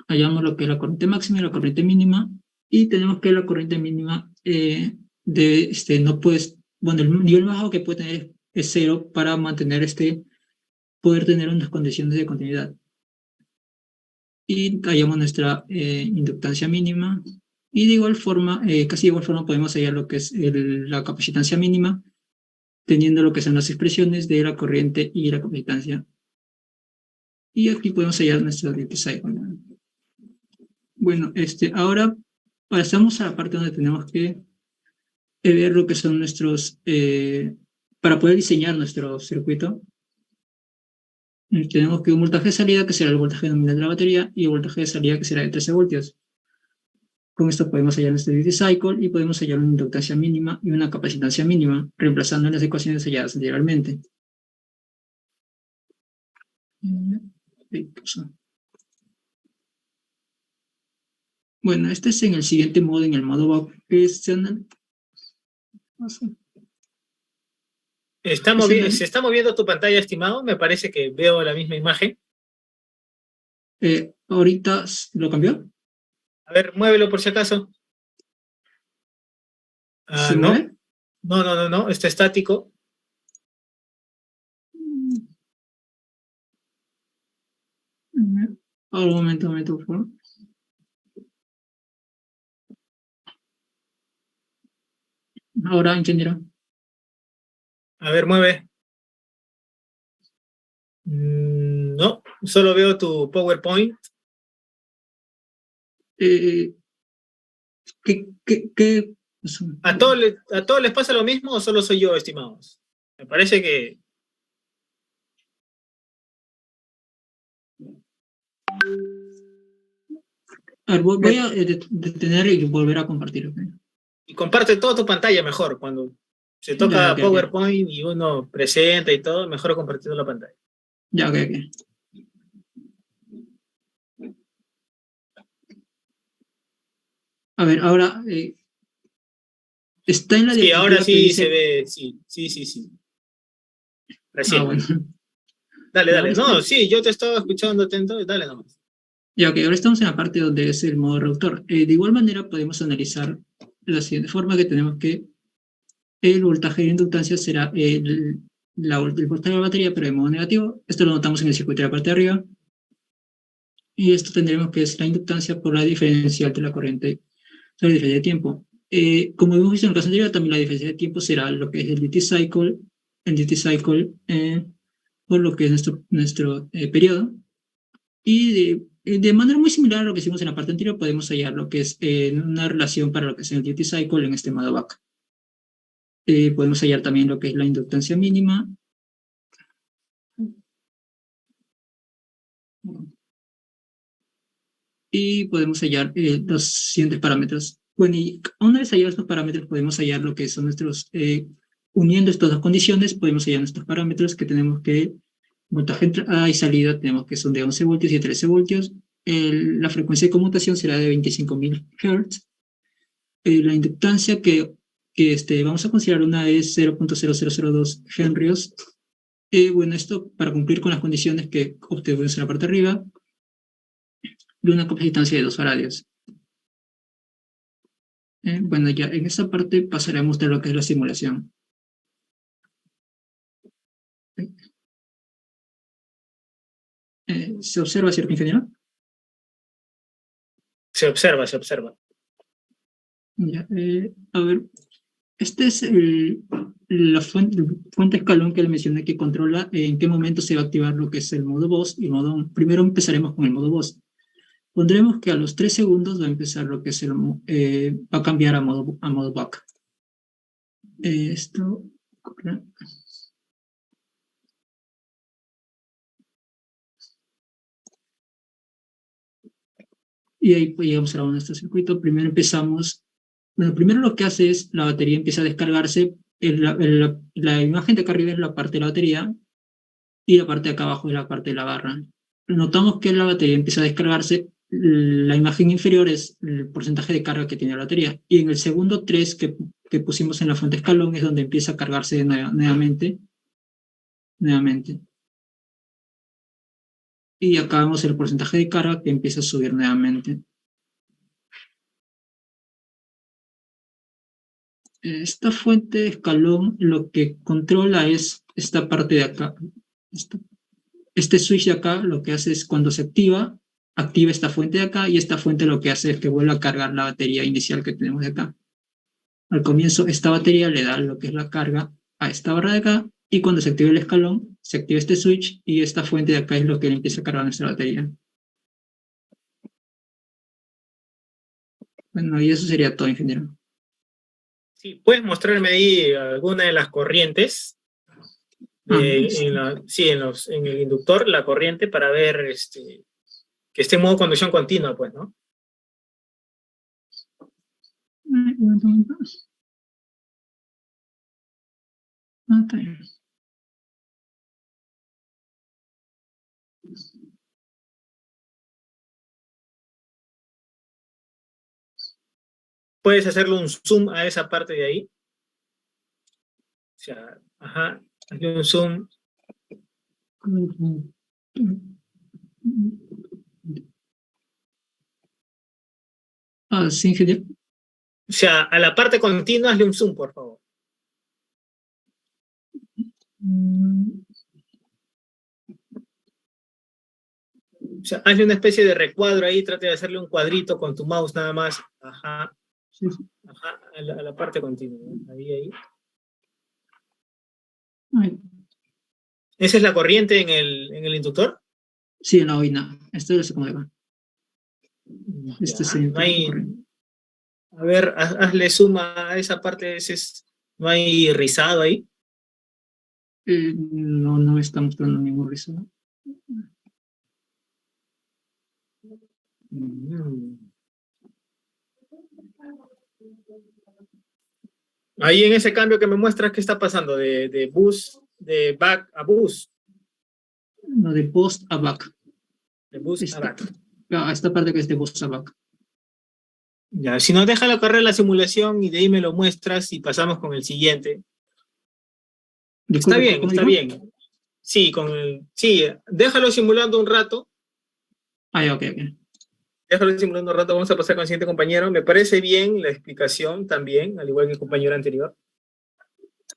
Hallamos lo que es la corriente máxima y la corriente mínima, y tenemos que la corriente mínima bueno, el nivel más bajo que puede tener es 0 para mantener poder tener unas condiciones de continuidad. Y hallamos nuestra inductancia mínima, y de igual forma, casi de igual forma podemos hallar lo que es la capacitancia mínima, teniendo lo que son las expresiones de la corriente y la capacitancia. Y aquí podemos hallar nuestra duty cycle. Bueno, ahora pasamos a la parte donde tenemos que ver lo que son nuestros para poder diseñar nuestro circuito, tenemos que un voltaje de salida, que será el voltaje nominal de la batería, y el voltaje de salida, que será de 13 voltios. Con esto podemos hallar nuestro duty cycle y podemos hallar una inductancia mínima y una capacitancia mínima, reemplazando las ecuaciones halladas anteriormente. Bueno, este es en el siguiente modo, en el modo BOC, que es... ¿Se está moviendo tu pantalla, estimado? Me parece que veo la misma imagen. Ahorita lo cambió. A ver, muévelo por si acaso. ¿Se No. mueve? No, está estático. Un momento, por favor. Ahora entendieron. A ver, mueve. No, solo veo tu PowerPoint. ¿Qué? ¿A todos les pasa lo mismo o solo soy yo, estimados? Me parece que... A ver, voy a detener y volver a compartir. ¿Okay? Y comparte toda tu pantalla mejor. Cuando se toca okay, PowerPoint y uno presenta y todo, mejor compartir la pantalla. Ya, ok. A ver, ahora... está en la Sí, ahora sí dice... se ve, sí. Recién. Bueno. Dale. No, sí, yo te estaba escuchando atento, dale nomás. Ya, ok, ahora estamos en la parte donde es el modo reductor. De igual manera podemos analizar de la siguiente forma, que tenemos que el voltaje de inductancia será el voltaje de la batería, pero de modo negativo. Esto lo notamos en el circuito de la parte de arriba. Y esto tendremos que es la inductancia por la diferencial de la corriente sobre la diferencia de tiempo. Como hemos visto en el caso anterior, también la diferencia de tiempo será lo que es el duty cycle, por lo que es nuestro periodo. Y de manera muy similar a lo que hicimos en la parte anterior, podemos hallar lo que es una relación para lo que es el duty cycle en este modo BAC. Podemos hallar también lo que es la inductancia mínima. Y podemos hallar los siguientes parámetros. Bueno, y una vez hallados estos parámetros, podemos hallar lo que son nuestros... uniendo estas dos condiciones, podemos hallar nuestros parámetros que tenemos que... voltaje entrada y salida tenemos que son de 11 voltios y de 13 voltios. La frecuencia de conmutación será de 25.000 Hz. La inductancia que vamos a considerar una es 0.0002 henrios. Bueno, esto para cumplir con las condiciones que obtuvimos en la parte de arriba, de una capacitancia de 2 faradios. Bueno, ya en esta parte pasaré a mostrar lo que es la simulación. ¿Se observa, cierto, ingeniero? Se observa. Ya, a ver, este es la fuente escalón que le mencioné que controla en qué momento se va a activar lo que es el modo voz y modo on. Primero empezaremos con el modo voz. Pondremos que a los 3 segundos va a empezar lo que es va a cambiar a modo back. Esto... Y ahí pues, llegamos a nuestro circuito. Primero empezamos... Bueno, primero lo que hace es la batería empieza a descargarse. La imagen de acá arriba es la parte de la batería y la parte de acá abajo es la parte de la barra. Notamos que la batería empieza a descargarse. La imagen inferior es el porcentaje de carga que tiene la batería. Y en el segundo 3 que pusimos en la fuente escalón es donde empieza a cargarse nuevamente. Y acá vemos el porcentaje de carga que empieza a subir nuevamente. Esta fuente de escalón lo que controla es esta parte de acá. Este switch de acá lo que hace es cuando se activa esta fuente de acá y esta fuente lo que hace es que vuelva a cargar la batería inicial que tenemos de acá. Al comienzo esta batería le da lo que es la carga a esta barra de acá y cuando se activa el escalón se activa este switch y esta fuente de acá es lo que le empieza a cargar nuestra batería. Bueno, y eso sería todo, ingeniero. Sí, ¿puedes mostrarme ahí alguna de las corrientes en el inductor, la corriente, para ver que esté en modo conducción continua, pues, ¿no? Puedes hacerle un zoom a esa parte de ahí. O sea, ajá, hazle un zoom. Sí, ingeniero. O sea, a la parte continua hazle un zoom, por favor. O sea, hazle una especie de recuadro ahí, trate de hacerle un cuadrito con tu mouse nada más. Ajá. Sí. Ajá, a la parte continua. Ahí. Ay. ¿Esa es la corriente en el inductor? Sí, en la boina. Esto es como va. Ya, no hay... A ver, hazle suma a esa parte. ¿No hay rizado ahí? No, no me está mostrando ningún rizado. Ahí en ese cambio que me muestras, ¿qué está pasando? De back a bus. No, de post a back. De bus a back. Esta parte que es de post a back. Ya, si no, déjalo correr la simulación y de ahí me lo muestras y pasamos con el siguiente. Disculpe, está bien. Sí, déjalo simulando un rato. Ok. Déjalo simulando un rato, vamos a pasar con el siguiente compañero. Me parece bien la explicación también, al igual que el compañero anterior.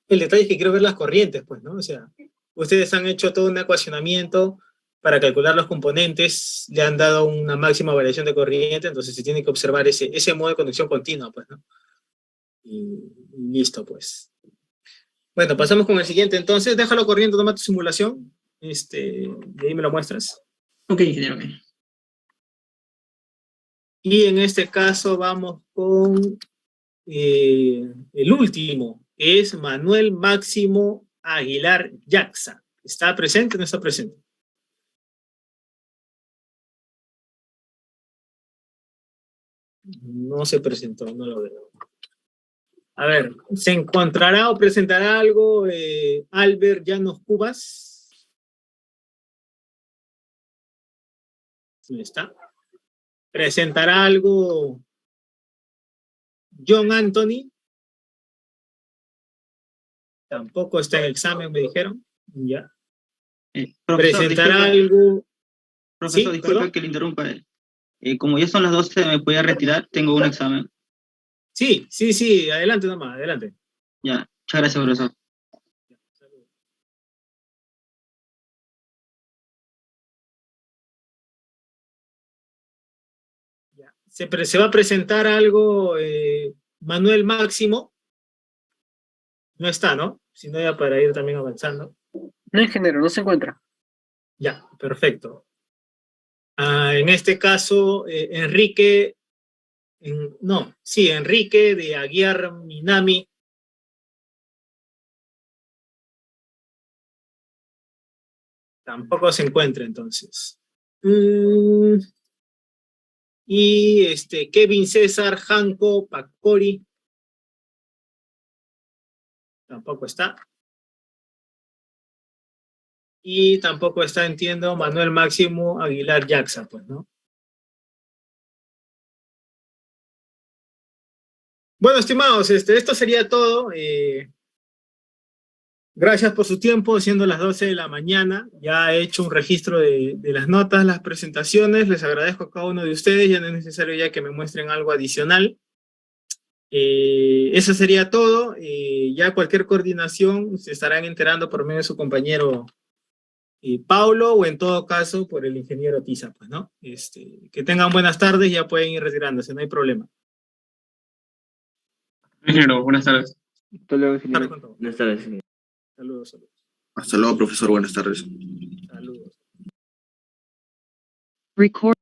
El detalle es que quiero ver las corrientes, pues, ¿no? O sea, ustedes han hecho todo un ecuacionamiento para calcular los componentes, le han dado una máxima variación de corriente, entonces se tiene que observar ese modo de conducción continua, pues, ¿no? Y listo, pues. Bueno, pasamos con el siguiente, entonces, déjalo corriendo, toma tu simulación, de ahí me lo muestras. Ok, ingeniero, ok. Y en este caso vamos con el último, que es Manuel Máximo Aguilar Yaxa. ¿Está presente o no está presente? No se presentó, no lo veo. A ver, ¿se encontrará o presentará algo Albert Llanos Cubas? ¿Dónde está? ¿Presentará algo John Anthony? Tampoco está en examen, me dijeron. Ya. Profesor, ¿Presentará disculpe, algo? profesor, ¿Sí? disculpe ¿Perdón? que le interrumpa. Como ya son las 12, me voy a retirar, tengo un examen. Sí, adelante nomás, adelante. Ya, muchas gracias, profesor. Se va a presentar algo Manuel Máximo. No está, ¿no? Si no, ya para ir también avanzando. No, ingeniero, no se encuentra. Ya, perfecto. En este caso, Enrique de Aguiar Minami. Tampoco se encuentra, entonces. Y Kevin César Janco Pacori. Tampoco está. Y tampoco está, entiendo, Manuel Máximo Aguilar Yaxa, pues, ¿no? Bueno, estimados, esto sería todo. Gracias por su tiempo, siendo las 12 de la mañana. Ya he hecho un registro de las notas, las presentaciones. Les agradezco a cada uno de ustedes. Ya no es necesario ya que me muestren algo adicional. Eso sería todo. Ya cualquier coordinación se estarán enterando por medio de su compañero Paulo, o en todo caso por el ingeniero Tiza, pues, ¿no? Que tengan buenas tardes, ya pueden ir retirándose, no hay problema. Ingeniero, buenas tardes. Hasta luego, ingeniero. Buenas tardes. Saludos. Hasta luego, profesor. Buenas tardes. Saludos. Record